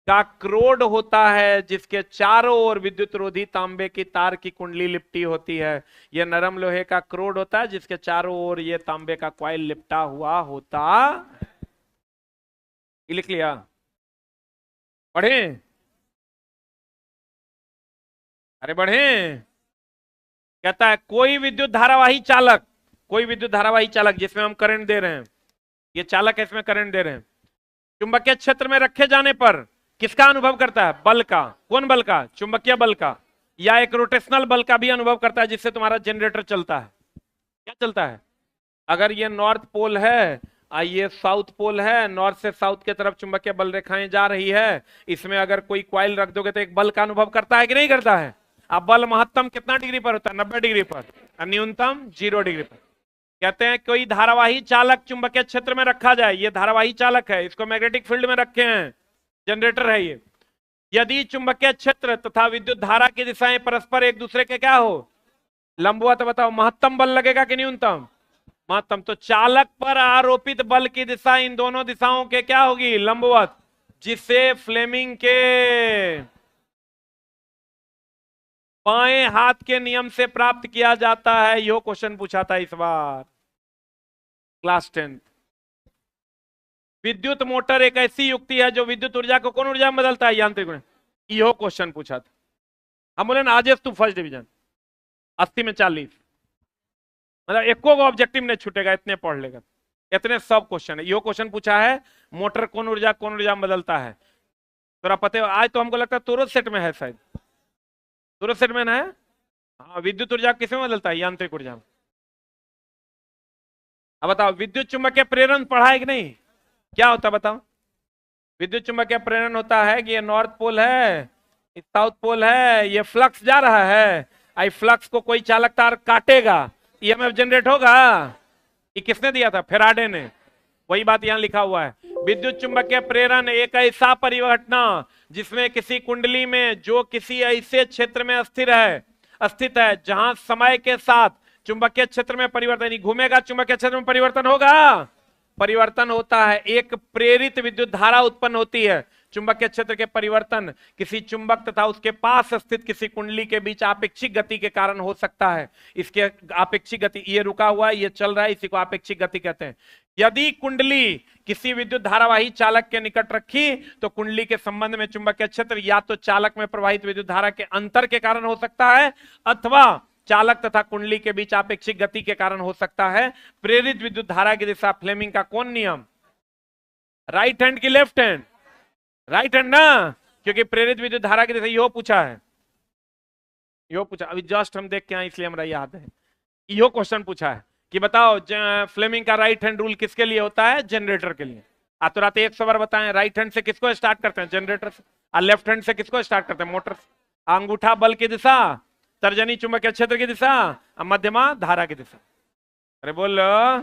का क्रोड होता है, जिसके चारों ओर विद्युत रोधी तांबे की तार की कुंडली लिपटी होती है। यह नरम लोहे का क्रोड होता है, जिसके चारों ओर यह तांबे का कॉइल लिपटा हुआ होता। लिख लिया? पढ़े? अरे बढ़े। कहता है कोई विद्युत धारावाही चालक, कोई विद्युत धारावाही चालक जिसमें हम करंट दे रहे हैं, ये चालक है, इसमें करंट दे रहे हैं, चुंबकीय क्षेत्र में रखे जाने पर किसका अनुभव करता है? बल का। कौन बल का? चुंबकीय बल का। या एक रोटेशनल बल का भी अनुभव करता है, जिससे तुम्हारा जनरेटर चलता है। क्या चलता है? अगर ये नॉर्थ पोल है, ये साउथ पोल है, नॉर्थ से साउथ की तरफ चुंबकीय बल रेखाएं जा रही है, इसमें अगर कोई कॉइल रख दोगे तो एक बल का अनुभव करता है कि नहीं करता है? अब बल महत्तम कितना डिग्री पर होता है? 90 डिग्री पर। और न्यूनतम 0 डिग्री पर। कहते हैं कोई धारावाही चालक चुंबकीय क्षेत्र में रखा जाए, ये धारावाही चालक है, इसको मैग्नेटिक फील्ड में रखे हैं, जनरेटर है ये। यदि चुंबकीय क्षेत्र तथा विद्युत धारा की दिशाएं परस्पर एक दूसरे के क्या हो? लंबवत। बताओ महत्तम बल लगेगा कि न्यूनतम? महत्तम। तो चालक पर आरोपित बल की दिशा इन दोनों दिशाओं के क्या होगी? लंबवत। जिसे फ्लेमिंग के बाएं हाथ के नियम से प्राप्त किया जाता है। यह क्वेश्चन पूछा था इस बार क्लास 10। विद्युत मोटर एक ऐसी युक्ति है जो विद्युत ऊर्जा को कौन ऊर्जा में बदलता है? यांत्रिक ऊर्जा। यह क्वेश्चन पूछा था। हम बोले ना आज तू फर्स्ट डिवीजन 80 में 40, मतलब एको को ऑब्जेक्टिव नहीं छूटेगा, इतने पढ़ लेगा। इतने सब क्वेश्चन है। यो क्वेश्चन पूछा है मोटर कौन ऊर्जा में बदलता है। तोरा पता है? आज तो हमको लगता है तोरो सेट में है, शायद तोरो सेट में ना है। हाँ, विद्युत ऊर्जा किसमें बदलता है? यांत्रिक ऊर्जा में। अब बताओ विद्युत चुंबकीय प्रेरण पढ़ा है कि नहीं? क्या होता है बताओ? विद्युत चुंबकीय प्रेरण होता है कि ये नॉर्थ पोल है, साउथ पोल है, ये फ्लक्स जा रहा है, आई फ्लक्स को कोई चालक तार काटेगा, ईएमएफ जनरेट होगा। ये किसने दिया था? फेराडे ने। वही बात यहां लिखा हुआ है। विद्युत चुंबकीय प्रेरण एक ऐसा परिघटना जिसमें किसी कुंडली में जो किसी ऐसे क्षेत्र में स्थित है जहां समय के साथ चुंबकीय क्षेत्र में परिवर्तन घूमेगा, चुंबकीय क्षेत्र में परिवर्तन होगा, परिवर्तन होता है। एक प्रेरित विद्युत धारा उत्पन्न होती है। चुंबकीय क्षेत्र के परिवर्तन किसी चुंबक तथा उसके पास स्थित किसी कुंडली के बीच आपेक्षिक गति के कारण हो सकता है। इसके आपेक्षिक गति, ये रुका हुआ है, ये चल रहा है, इसी को आपेक्षिक गति कहते हैं। यदि कुंडली किसी विद्युत धारावाही चालक के निकट रखी तो कुंडली के संबंध में चुंबकीय क्षेत्र या तो चालक में प्रवाहित विद्युत धारा के अंतर के कारण हो सकता है, अथवा चालक तथा कुंडली के बीच आपेक्षिक गति के कारण हो सकता है। प्रेरित विद्युत धारा की दिशा फ्लेमिंग का कौन नियम? राइट हैंड की लेफ्ट हैंड? राइट हैंड ना, क्योंकि प्रेरित विद्युत धारा की दिशा यो पूछा है, यो पूछा अभी जस्ट हम देख के आए, इसलिए हमारा याद है। यो क्वेश्चन पूछा है कि बताओ फ्लेमिंग का राइट हैंड रूल किसके लिए होता है? जनरेटर के लिए। तो रात 100 बार बताएं, राइट हैंड से किसको स्टार्ट करते हैं? जनरेटर से। और लेफ्ट हैंड से किसको स्टार्ट करते हैं? मोटर से। अंगूठा बल की दिशा, तर्जनी चुंबकीय क्षेत्र की दिशा, मध्यमा धारा की दिशा। अरे बोलो।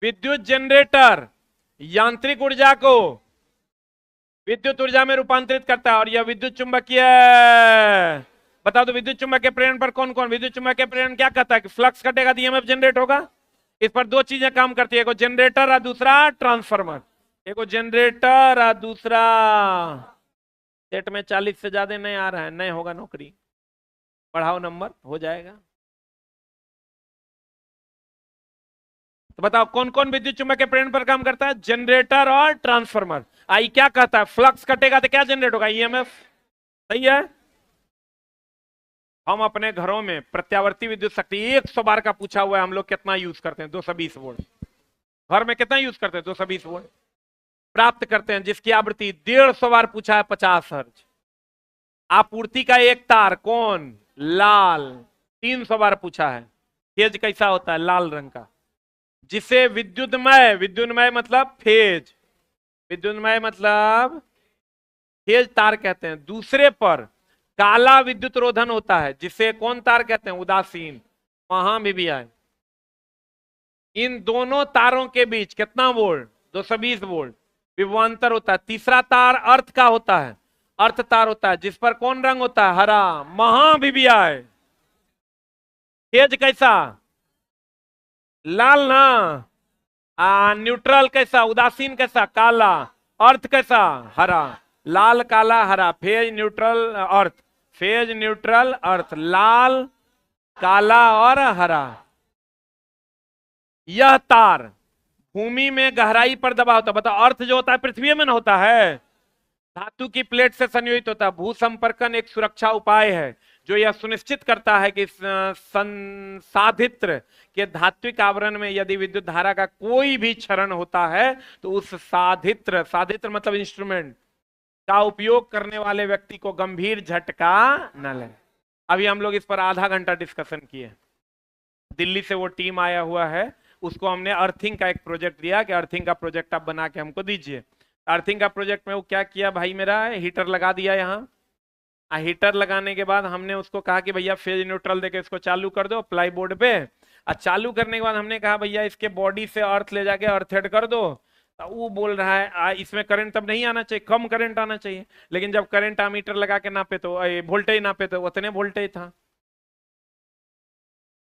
विद्युत जनरेटर यांत्रिक ऊर्जा को विद्युत ऊर्जा में रूपांतरित करता है, और यह विद्युत चुंबकीय, बताओ तो विद्युत चुंबकीय प्रेरण पर कौन कौन? विद्युत चुंबकीय प्रेरण क्या कहता है कि फ्लक्स कटेगा तो ईएमएफ जनरेट होगा। इस पर दो चीजें काम करती है, एक जनरेटर और दूसरा ट्रांसफार्मर। देखो जनरेटर और दूसरा सेट में 40 से ज्यादा नहीं आ रहा है, नहीं होगा नौकरी। बढ़ाओ नंबर, हो जाएगा। तो बताओ कौन कौन विद्युत चुम्बकीय प्रेरण पर काम करता है? जनरेटर और ट्रांसफार्मर। आई क्या कहता है, फ्लक्स कटेगा तो क्या जनरेट होगा? ईएमएफ। सही है। हम अपने घरों में प्रत्यावर्ती विद्युत शक्ति 100 बार का पूछा हुआ है, हम लोग कितना यूज करते हैं? 220 वोल्ट। घर में कितना यूज करते हैं? 220 वोल्ट प्राप्त करते हैं, जिसकी आवृत्ति 150 बार पूछा है, 50 हर्ट्ज। आपूर्ति का एक तार कौन? लाल, 300 बार पूछा है। फेज कैसा होता है? लाल रंग का। जिसे विद्युतमय, विद्युतमय मतलब फेज, विद्युतमय मतलब फेज तार कहते हैं। दूसरे पर काला विद्युत रोधन होता है, जिसे कौन तार कहते हैं? उदासीन। वहां भी आए। इन दोनों तारों के बीच कितना वोल्ट? 220 वोल्ट विभवांतर होता है। तीसरा तार अर्थ का होता है, अर्थ तार होता है, जिस पर कौन रंग होता है? हरा। महा भी आए। फेज कैसा? लाल ना। न्यूट्रल कैसा? उदासीन कैसा? काला। अर्थ कैसा? हरा। लाल काला हरा, फेज न्यूट्रल अर्थ, फेज न्यूट्रल अर्थ, लाल काला और हरा। यह तार भूमि में गहराई पर दबा होता है। बताओ, अर्थ जो होता है पृथ्वी में ना होता है, धातु की प्लेट से संयोजित होता है। भू संपर्कन एक सुरक्षा उपाय है जो यह सुनिश्चित करता है कि संसाधित्र के धात्विक आवरण में यदि विद्युत धारा का कोई भी क्षरण होता है तो उस साधित्र, साधित्र मतलब इंस्ट्रूमेंट, का उपयोग करने वाले व्यक्ति को गंभीर झटका न लगे। अभी हम लोग इस पर आधा घंटा डिस्कशन किए। दिल्ली से वो टीम आया हुआ है, उसको हमने अर्थिंग का एक प्रोजेक्ट दिया कि अर्थिंग का प्रोजेक्ट आप बना के हमको दीजिए। अर्थिंग का प्रोजेक्ट में वो क्या किया भाई, मेरा हीटर लगा दिया यहाँ। हीटर लगाने के बाद हमने उसको कहा कि भैया फेज न्यूट्रल देके इसको चालू कर दो प्लाई बोर्ड पे। और चालू करने के बाद हमने कहा भैया इसके बॉडी से अर्थ ले जाके अर्थेड कर दो। तो वो बोल रहा है इसमें करंट तब नहीं आना चाहिए, कम करंट आना चाहिए। लेकिन जब करंट मीटर लगा के नापे तो वोल्टेज नापे तो उतने वोल्टेज था।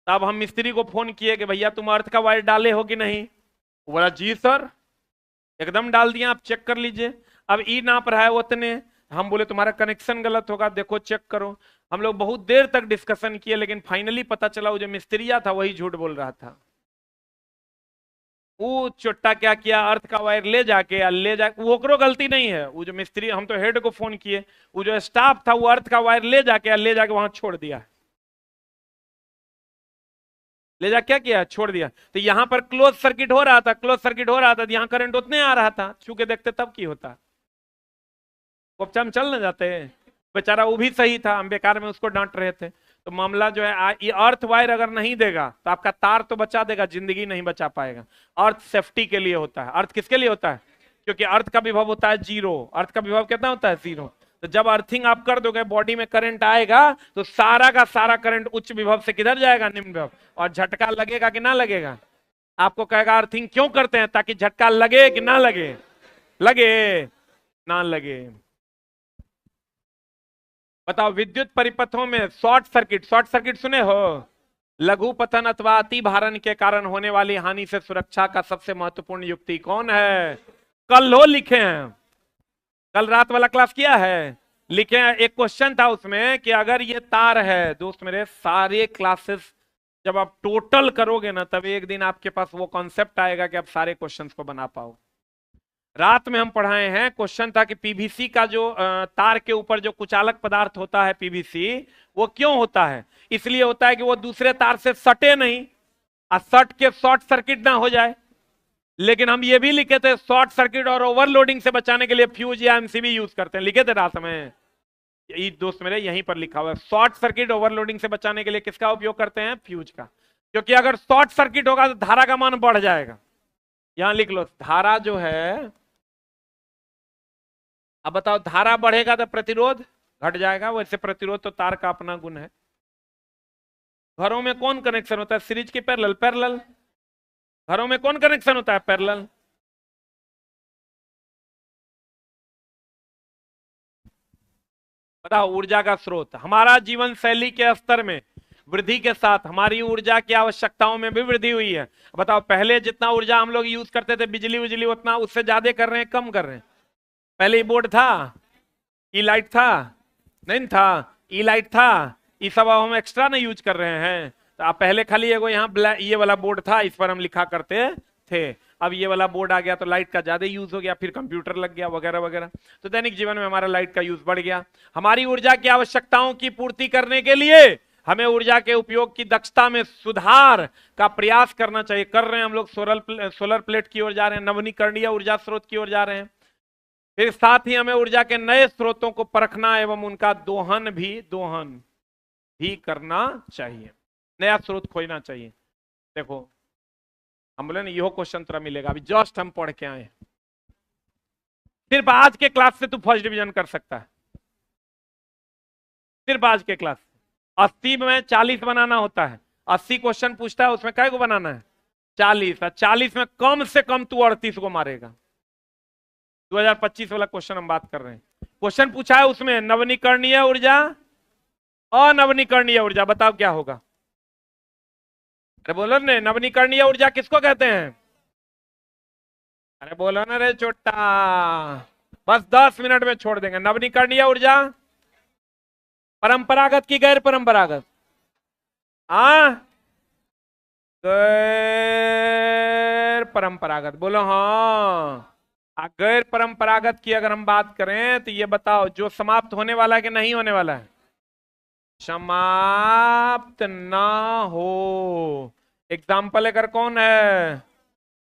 तब हम मिस्त्री को फोन किए कि भैया तुम अर्थ का वायर डाले हो कि नहीं? वो बोला जी सर एकदम डाल दिया, आप चेक कर लीजिए। अब ई नाप रहा है उतने। हम बोले तुम्हारा कनेक्शन गलत होगा, देखो चेक करो। हम लोग बहुत देर तक डिस्कशन किए, लेकिन फाइनली पता चला वो जो मिस्त्रिया था वही झूठ बोल रहा था। वो चोट्टा क्या किया, अर्थ का वायर ले जाके वो गलती नहीं है, वो जो मिस्त्री, हम तो हेड को फोन किए, वो जो स्टाफ था वो अर्थ का वायर ले जाके वहां छोड़ दिया। ले जा क्या किया? छोड़ दिया। तो यहां पर क्लोज सर्किट हो रहा था, क्लोज सर्किट हो रहा था, यहां करंट उतने आ रहा था, छू के देखते तब की होता। हम चल न जाते। बेचारा वो भी सही था, हम बेकार में उसको डांट रहे थे। तो मामला जो है ये अर्थ वायर अगर नहीं देगा तो आपका तार तो बचा देगा, जिंदगी नहीं बचा पाएगा। अर्थ सेफ्टी के लिए होता है। अर्थ किसके लिए होता है? क्योंकि अर्थ का विभव होता है 0। अर्थ का विभव कितना होता है? 0। तो जब अर्थिंग आप कर दोगे, बॉडी में करंट आएगा तो सारा का सारा करंट उच्च विभव से किधर जाएगा? निम्न विभव। और झटका लगेगा कि ना लगेगा? आपको कहेगा अर्थिंग क्यों करते हैं? ताकि झटका लगे कि ना लगे? लगे ना लगे। बताओ, विद्युत परिपथों में शॉर्ट सर्किट, शॉर्ट सर्किट सुने हो? लघु पतन अथवा अति भारण के कारण होने वाली हानि से सुरक्षा का सबसे महत्वपूर्ण युक्ति कौन है? कल हो लिखे हैं, कल रात वाला क्लास किया है, लिखे हैं। एक क्वेश्चन था उसमें कि अगर ये तार है, दोस्त मेरे सारे क्लासेस जब आप टोटल करोगे ना, तब एक दिन आपके पास वो कॉन्सेप्ट आएगा कि आप सारे क्वेश्चंस को बना पाओ। रात में हम पढ़ाए हैं, क्वेश्चन था कि पीवीसी का जो तार के ऊपर जो कुचालक पदार्थ होता है पीवीसी, वो क्यों होता है? इसलिए होता है कि वो दूसरे तार से सटे नहीं और सट के शॉर्ट सर्किट ना हो जाए। लेकिन हम ये भी लिखे थे शॉर्ट सर्किट और ओवरलोडिंग से बचाने के लिए फ्यूज या एमसीबी यूज करते हैं, लिखे थे रात में। ये दोस्त मेरे यहीं पर लिखा हुआ है, शॉर्ट सर्किट ओवरलोडिंग से बचाने के लिए किसका उपयोग करते हैं? फ्यूज का। क्योंकि अगर शॉर्ट सर्किट होगा तो धारा का मान बढ़ जाएगा। यहां लिख लो, धारा जो है, अब बताओ धारा बढ़ेगा तो प्रतिरोध घट जाएगा। वैसे प्रतिरोध तो तार का अपना गुण है। घरों में कौन कनेक्शन होता है? सीरीज के पैरेलल? पैरेलल। घरों में कौन कनेक्शन होता है? पैरेलल। बताओ, ऊर्जा का स्रोत हमारा जीवन शैली के स्तर में वृद्धि के साथ हमारी ऊर्जा की आवश्यकताओं में भी वृद्धि हुई है। बताओ पहले जितना ऊर्जा हम लोग यूज करते थे बिजली उजली, उतना उससे ज्यादा कर रहे हैं, कम कर रहे हैं? पहले ई बोर्ड था, ई लाइट था, नहीं था, ई लाइट था, ये सब अब हम एक्स्ट्रा नहीं यूज कर रहे हैं। तो आप पहले खाली एगो यहाँ ये वाला बोर्ड था, इस पर हम लिखा करते थे, अब ये वाला बोर्ड आ गया तो लाइट का ज्यादा यूज हो गया, फिर कंप्यूटर लग गया वगैरह वगैरह। तो दैनिक जीवन में हमारा लाइट का यूज बढ़ गया। हमारी ऊर्जा की आवश्यकताओं की पूर्ति करने के लिए हमें ऊर्जा के उपयोग की दक्षता में सुधार का प्रयास करना चाहिए। कर रहे हैं हम लोग, सोलर प्लेट की ओर जा रहे हैं, नवीकरणीय ऊर्जा स्रोत की ओर जा रहे हैं। फिर साथ ही हमें ऊर्जा के नए स्रोतों को परखना एवं उनका दोहन भी करना चाहिए, नया स्रोत खोजना चाहिए। देखो हम बोले ना यह क्वेश्चन तेरा मिलेगा, अभी जस्ट हम पढ़ के आए। सिर्फ आज के क्लास से तू फर्स्ट डिवीजन कर सकता है, सिर्फ आज के क्लास। 80 में 40 बनाना होता है, 80 क्वेश्चन पूछता है, उसमें कै को बनाना है? 40। 40 में कम से कम तू 38 को मारेगा। 2025 वाला क्वेश्चन हम बात कर रहे हैं। क्वेश्चन पूछा है उसमें नवनीकरणीय ऊर्जा, अनवनीकरणीय ऊर्जा, बताओ क्या होगा? अरे बोलो ना, नवनीकरणीय ऊर्जा किसको कहते हैं? अरे बोलो ना रे छोटा, बस 10 मिनट में छोड़ देंगे। नवनीकरणीय ऊर्जा परंपरागत की गैर परंपरागत? गैर परंपरागत, बोलो हाँ। गैर परंपरागत की अगर हम बात करें तो ये बताओ जो समाप्त होने वाला है कि नहीं होने वाला है? समाप्त ना हो। एग्जाम्पल अगर कौन है?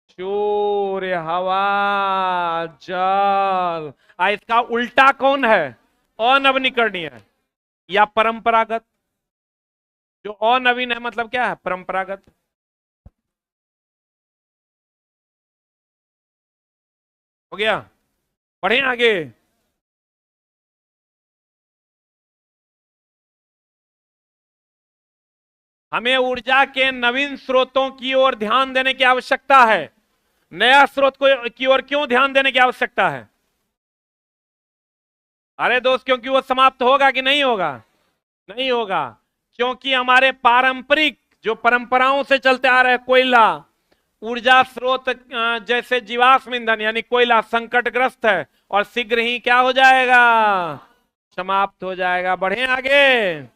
सूर्य, हवा, जल। इसका उल्टा कौन है? अनवनीकरणीय या परंपरागत? जो अनवीन है मतलब क्या है? परंपरागत। हो गया? बढ़े आगे। हमें ऊर्जा के नवीन स्रोतों की ओर ध्यान देने की आवश्यकता है। नया स्रोत की ओर क्यों ध्यान देने की आवश्यकता है? अरे दोस्त, क्योंकि वो समाप्त होगा कि नहीं होगा? नहीं होगा, क्योंकि हमारे पारंपरिक जो परंपराओं से चलते आ रहे कोयला ऊर्जा स्रोत जैसे जीवाश्म ईंधन यानी कोयला संकटग्रस्त है और शीघ्र ही क्या हो जाएगा? समाप्त हो जाएगा। बढ़े आगे।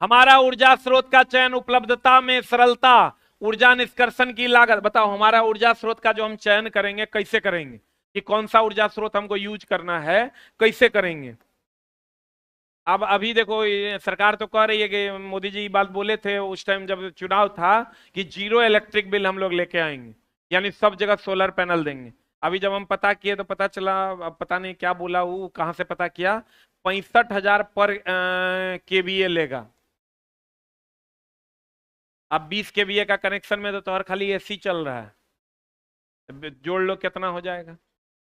हमारा ऊर्जा स्रोत का चयन उपलब्धता में सरलता, ऊर्जा निष्कर्षण की लागत। बताओ हमारा ऊर्जा स्रोत का जो हम चयन करेंगे कैसे करेंगे, कि कौन सा ऊर्जा स्रोत हमको यूज करना है, कैसे करेंगे? अब अभी देखो सरकार तो कह रही है कि मोदी जी बात बोले थे उस टाइम जब चुनाव था कि 0 इलेक्ट्रिक बिल हम लोग लेके आएंगे, यानी सब जगह सोलर पैनल देंगे। अभी जब हम पता किए तो पता चला, अब पता नहीं क्या बोला वो, कहां से पता किया, 65,000 पर केवीए लेगा। अब 20 केवीए का कनेक्शन में तो हर खाली एसी चल रहा है, जोड़ लो कितना हो जाएगा?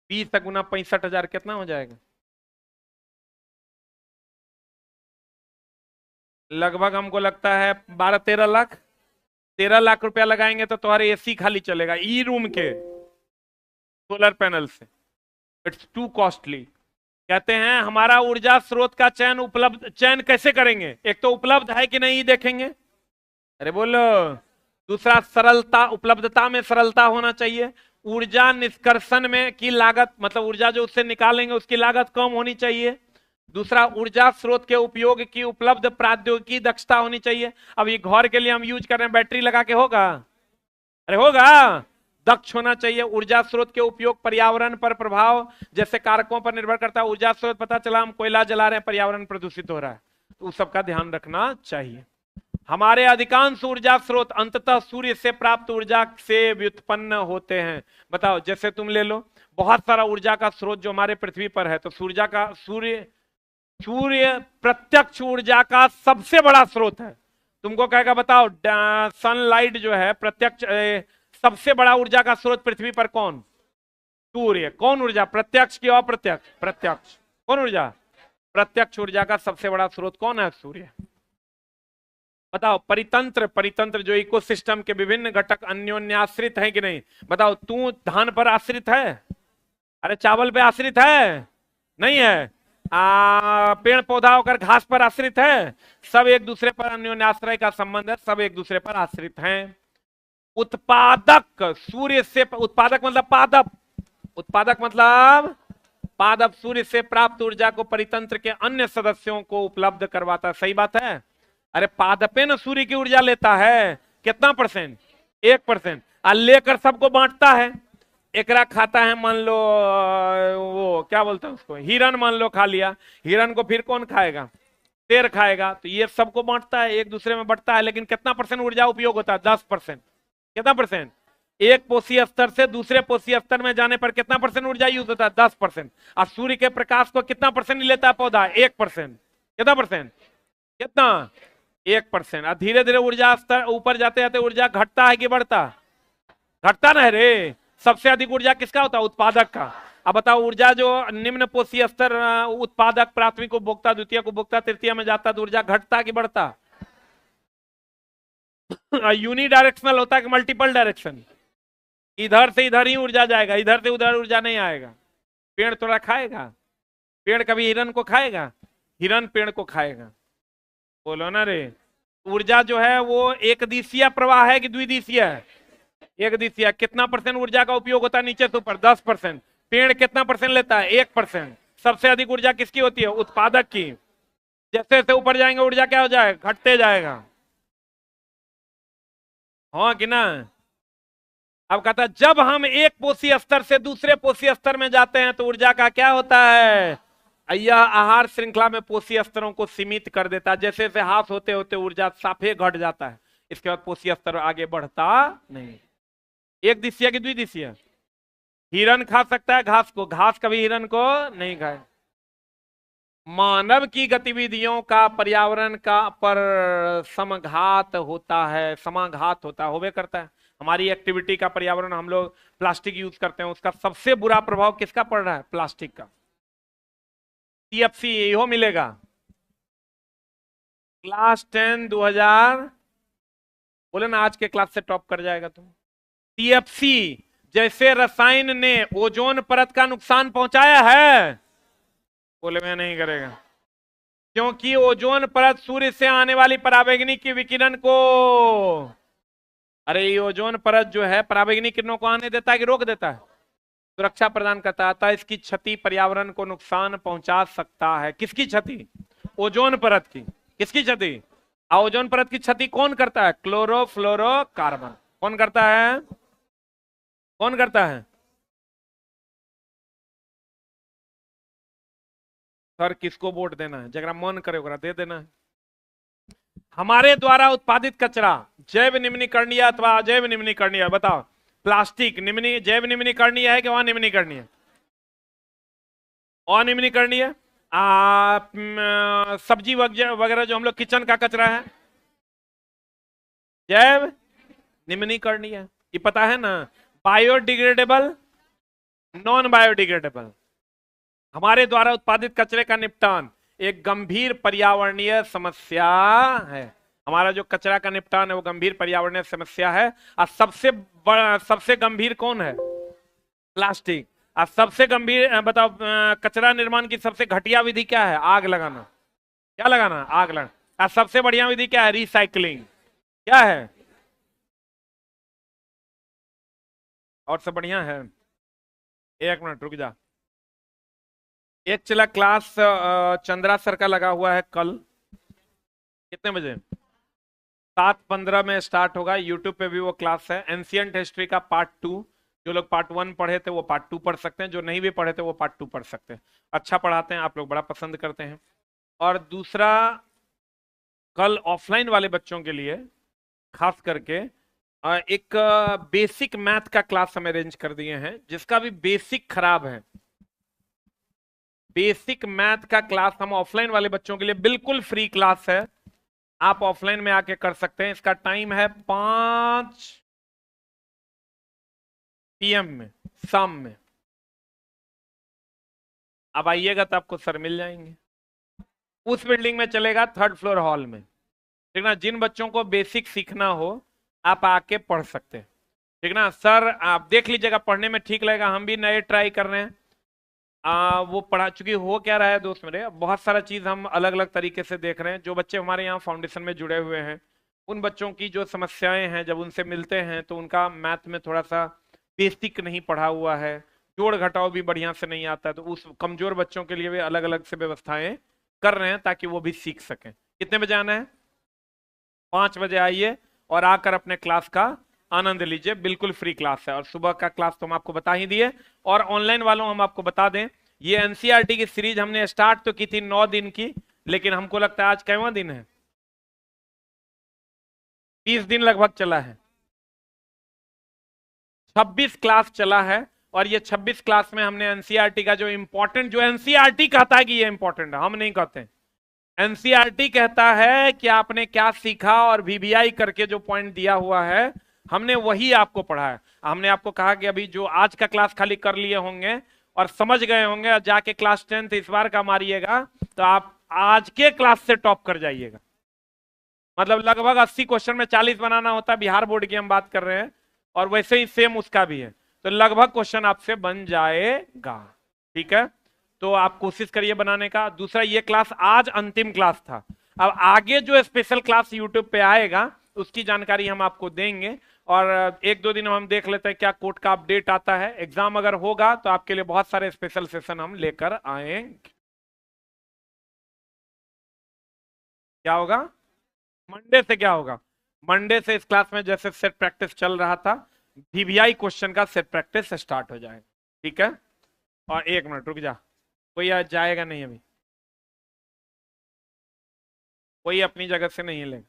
20 गुना 65,000 कितना हो जाएगा? लगभग हमको लगता है 12-13 लाख। 13 लाख रुपया लगाएंगे तो तुम्हारे एसी खाली चलेगा ई रूम के सोलर पैनल से। It's to costly. कहते हैं हमारा ऊर्जा स्रोत का चयन कैसे करेंगे? एक तो उपलब्ध है कि नहीं देखेंगे, अरे बोलो। दूसरा सरलता, उपलब्धता में सरलता होना चाहिए। ऊर्जा निष्कर्षण में की लागत, मतलब ऊर्जा जो उससे निकालेंगे उसकी लागत कम होनी चाहिए। दूसरा ऊर्जा स्रोत के उपयोग की उपलब्ध प्रौद्योगिकी दक्षता होनी चाहिए। अब ये घर के लिए हम यूज कर रहे हैं, बैटरी लगा के होगा? अरे होगा, दक्ष होना चाहिए। ऊर्जा स्रोत के उपयोग पर्यावरण पर प्रभाव जैसे कारकों पर निर्भर करता है। ऊर्जा स्रोत पता चला हम कोयला जला रहे हैं, पर्यावरण प्रदूषित हो रहा है, तो उस सबका ध्यान रखना चाहिए। हमारे अधिकांश ऊर्जा स्रोत अंततः सूर्य से प्राप्त ऊर्जा से व्युत्पन्न होते हैं। बताओ जैसे तुम ले लो बहुत सारा ऊर्जा का स्रोत जो हमारे पृथ्वी पर है, तो सूर्य प्रत्यक्ष ऊर्जा का सबसे बड़ा स्रोत है। तुमको कहेगा बताओ सनलाइट जो है प्रत्यक्ष सबसे बड़ा ऊर्जा का स्रोत पृथ्वी पर कौन? सूर्य। कौन ऊर्जा? प्रत्यक्ष की अप्रत्यक्ष? प्रत्यक्ष। कौन ऊर्जा? प्रत्यक्ष ऊर्जा का सबसे बड़ा स्रोत कौन है? सूर्य। बताओ परितंत्र जो इकोसिस्टम के विभिन्न घटक अन्योन्याश्रित हैं कि नहीं? बताओ तू धान पर आश्रित है? अरे चावल पे आश्रित है? नहीं है। पेड़ पौधा होकर घास पर आश्रित है, सब एक दूसरे पर अन्योन्याश्रय का संबंध है, सब एक दूसरे पर आश्रित हैं। उत्पादक सूर्य से, उत्पादक मतलब पादप, उत्पादक मतलब पादप सूर्य से प्राप्त ऊर्जा को परितंत्र के अन्य सदस्यों को उपलब्ध करवाता है। सही बात है। अरे पादपे न सूर्य की ऊर्जा लेता है, कितना परसेंट? 1%। और लेकर सबको बांटता है। एकरा खाता है, मान लो वो क्या बोलते हैं उसको, हिरन मान लो खा लिया, हिरन को फिर कौन खाएगा? शेर खाएगा। तो ये सबको बांटता है, एक दूसरे में बढ़ता है, लेकिन कितना परसेंट ऊर्जा उपयोग होता है? 10%। कितना परसेंट? एक पोषी स्तर से दूसरे पोषी स्तर में जाने पर कितना परसेंट ऊर्जा यूज होता है? 10%। और सूर्य के प्रकाश को कितना परसेंट लेता है पौधा? 1%। कितना परसेंट? कितना? 1%। और धीरे धीरे ऊर्जा स्तर ऊपर जाते जाते ऊर्जा घटता है कि बढ़ता? घटता ना रे। सबसे अधिक ऊर्जा किसका होता है? उत्पादक का। अब बताओ, ऊर्जा जो निम्न पोषी स्तर, उत्पादक, प्राथमिक उपभोक्ता, द्वितीय उपभोक्ता, तृतीय में जाता तो ऊर्जा घटता कि बढ़ता? यूनिडायरेक्शनल होता है कि मल्टीपल डायरेक्शन? इधर से इधर ही ऊर्जा जाएगा, इधर से उधर ऊर्जा नहीं आएगा। पेड़ थोड़ा खाएगा? पेड़ कभी हिरन को खाएगा? हिरन पेड़ को खाएगा। बोलो ना रे। ऊर्जा जो है वो एक दिशीय प्रवाह है कि द्विदिशीय है? एक दिशीय। कितना परसेंट ऊर्जा का उपयोग होता है नीचे से ऊपर? 10%। पेड़ कितना परसेंट लेता है? 1%। सबसे अधिक ऊर्जा किसकी होती है? उत्पादक की। जैसे जैसे ऊपर जाएंगे ऊर्जा क्या हो जाएगा? घटते जाएगा। हाँ कि ना? अब कहता है जब हम एक पोषी स्तर से दूसरे पोषी स्तर में जाते हैं तो ऊर्जा का क्या होता है? यह आहार श्रृंखला में पोषी स्तरों को सीमित कर देता है। जैसे जैसे हाथ होते होते ऊर्जा साफे घट जाता है, इसके बाद पोषी स्तर आगे बढ़ता नहीं। एक दिशीय की द्विदिशीय? हिरन खा सकता है घास को, घास कभी हिरन को नहीं खाए। मानव की गतिविधियों का पर्यावरण का पर समघात होता है, समाघात होता है, होवे करता है। हमारी एक्टिविटी का पर्यावरण, हम लोग प्लास्टिक यूज करते हैं, उसका सबसे बुरा प्रभाव किसका पड़ रहा है? प्लास्टिक का। सीएफसी यो मिलेगा क्लास 10 2000, बोले ना आज के क्लास से टॉप कर जाएगा तुम। सीएफसी जैसे रसायन ने ओजोन परत का नुकसान पहुंचाया है? बोले मैं नहीं करेगा, क्योंकि ओजोन परत सूर्य से आने वाली पराबैंगनी की विकिरण को, अरे ये ओजोन परत जो है पराबैंगनी किरणों को आने देता है कि रोक देता है? सुरक्षा प्रदान करता है। इसकी क्षति पर्यावरण को नुकसान पहुंचा सकता है। किसकी क्षति? ओजोन परत की। किसकी क्षति? ओजोन परत की क्षति कौन करता है? क्लोरोफ्लोरोकार्बन। कौन करता है? कौन करता है? सर किसको वोट देना है? जरा मन करे ओकरा दे देना है। हमारे द्वारा उत्पादित कचरा जैव निम्नीकरणीय अथवा अजैव निम्नीकरणीय? बताओ। प्लास्टिक जैव निम्नीकरणीय है कि अनिम्नीकरणीय? अनिम्नीकरणीय। सब्जी वगैरह जो हम लोग किचन का कचरा है, जैव निम्नीकरणीय। ये पता है ना? Biodegradable, non biodegradable. हमारे द्वारा उत्पादित कचरे का निपटान एक गंभीर पर्यावरणीय समस्या है। हमारा जो कचरा का निपटान है वो गंभीर पर्यावरणीय समस्या है। और सबसे गंभीर कौन है? प्लास्टिक। और सबसे गंभीर बताओ, कचरा निर्माण की सबसे घटिया विधि क्या है? आग लगाना। क्या लगाना? आग लगाना। और सबसे बढ़िया विधि क्या है? रिसाइकलिंग। क्या है? और सब बढ़िया है। एक मिनट रुक जा। एक चला क्लास चंद्रा सर का लगा हुआ है कल, कितने बजे? 7:15 में स्टार्ट होगा। यूट्यूब पे भी वो क्लास है। एंशियंट हिस्ट्री का पार्ट 2। जो लोग पार्ट 1 पढ़े थे वो पार्ट 2 पढ़ सकते हैं, जो नहीं भी पढ़े थे वो पार्ट 2 पढ़ सकते हैं। अच्छा पढ़ाते हैं, आप लोग बड़ा पसंद करते हैं। और दूसरा, कल ऑफलाइन वाले बच्चों के लिए खास करके एक बेसिक मैथ का क्लास हम अरेंज कर दिए हैं, जिसका भी बेसिक खराब है। बेसिक मैथ का क्लास हम ऑफलाइन वाले बच्चों के लिए बिल्कुल फ्री क्लास है, आप ऑफलाइन में आके कर सकते हैं। इसका टाइम है 5 PM में, शाम में। अब आइएगा तो आपको सर मिल जाएंगे। उस बिल्डिंग में चलेगा, 3rd फ्लोर हॉल में। ठीक ना? जिन बच्चों को बेसिक सीखना हो आप आके पढ़ सकते हैं। ठीक ना? सर आप देख लीजिएगा, पढ़ने में ठीक लगेगा। हम भी नए ट्राई कर रहे हैं। वो पढ़ा, चूंकि हो क्या रहा है दोस्त मेरे, बहुत सारा चीज हम अलग अलग तरीके से देख रहे हैं। जो बच्चे हमारे यहाँ फाउंडेशन में जुड़े हुए हैं, उन बच्चों की जो समस्याएं हैं, जब उनसे मिलते हैं तो उनका मैथ में थोड़ा सा बेसिक नहीं पढ़ा हुआ है, जोड़ घटाव भी बढ़िया से नहीं आता है, तो उस कमजोर बच्चों के लिए भी अलग अलग से व्यवस्थाएं कर रहे हैं ताकि वो भी सीख सकें। कितने बजे आना है? 5 बजे आइए और आकर अपने क्लास का आनंद लीजिए। बिल्कुल फ्री क्लास है, और सुबह का क्लास तो हम आपको बता ही दिए। और ऑनलाइन वालों हम आपको बता दें, ये एनसीईआरटी की सीरीज हमने स्टार्ट तो की थी 9 दिन की, लेकिन हमको लगता है आज कैवां दिन है? 20 दिन लगभग चला है। 26 क्लास चला है, और ये 26 क्लास में हमने एनसीईआरटी का जो इंपॉर्टेंट, जो एनसीईआरटी कहता है कि ये इंपॉर्टेंट है, हम नहीं कहते। एनसीईआरटी कहता है कि आपने क्या सीखा, और वीवीआई करके जो पॉइंट दिया हुआ है हमने वही आपको पढ़ा है। हमने आपको कहा कि अभी जो आज का क्लास खाली कर लिए होंगे और समझ गए होंगे, और जाके क्लास 10th इस बार का मारिएगा तो आप आज के क्लास से टॉप कर जाइएगा। मतलब लगभग 80 क्वेश्चन में 40 बनाना होता है, बिहार बोर्ड की हम बात कर रहे हैं, और वैसे ही सेम उसका भी है, तो लगभग क्वेश्चन आपसे बन जाएगा। ठीक है, तो आप कोशिश करिए बनाने का। दूसरा, ये क्लास आज अंतिम क्लास था। अब आगे जो स्पेशल क्लास यूट्यूब पे आएगा उसकी जानकारी हम आपको देंगे, और 1-2 दिन हम देख लेते हैं क्या कोर्ट का अपडेट आता है। एग्जाम अगर होगा तो आपके लिए बहुत सारे स्पेशल सेशन हम लेकर आएंगे। क्या होगा? मंडे से क्या होगा? मंडे से इस क्लास में जैसे सेट प्रैक्टिस चल रहा था, वीवीआई क्वेश्चन का सेट प्रैक्टिस स्टार्ट हो जाएगा। ठीक है, और 1 मिनट रुक जा, कोई आज जाएगा नहीं अभी, कोई अपनी जगह से नहीं लेगा।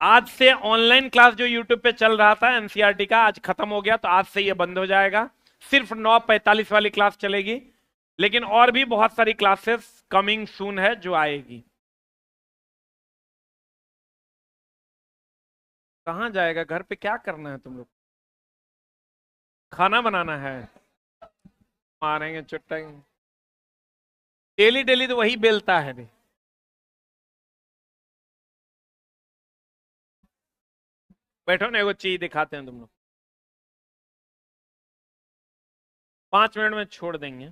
आज से ऑनलाइन क्लास जो यूट्यूब पे चल रहा था एनसीईआरटी का, आज खत्म हो गया, तो आज से ये बंद हो जाएगा। सिर्फ 9:45 वाली क्लास चलेगी, लेकिन और भी बहुत सारी क्लासेस कमिंग सून है जो आएगी। कहाँ जाएगा? घर पे क्या करना है तुम लोग? खाना बनाना है? मारेंगे चुट्टा। डेली डेली तो वही बेलता है रे। बैठो ना, एगो चीज दिखाते हैं तुम लोग, 5 मिनट में छोड़ देंगे।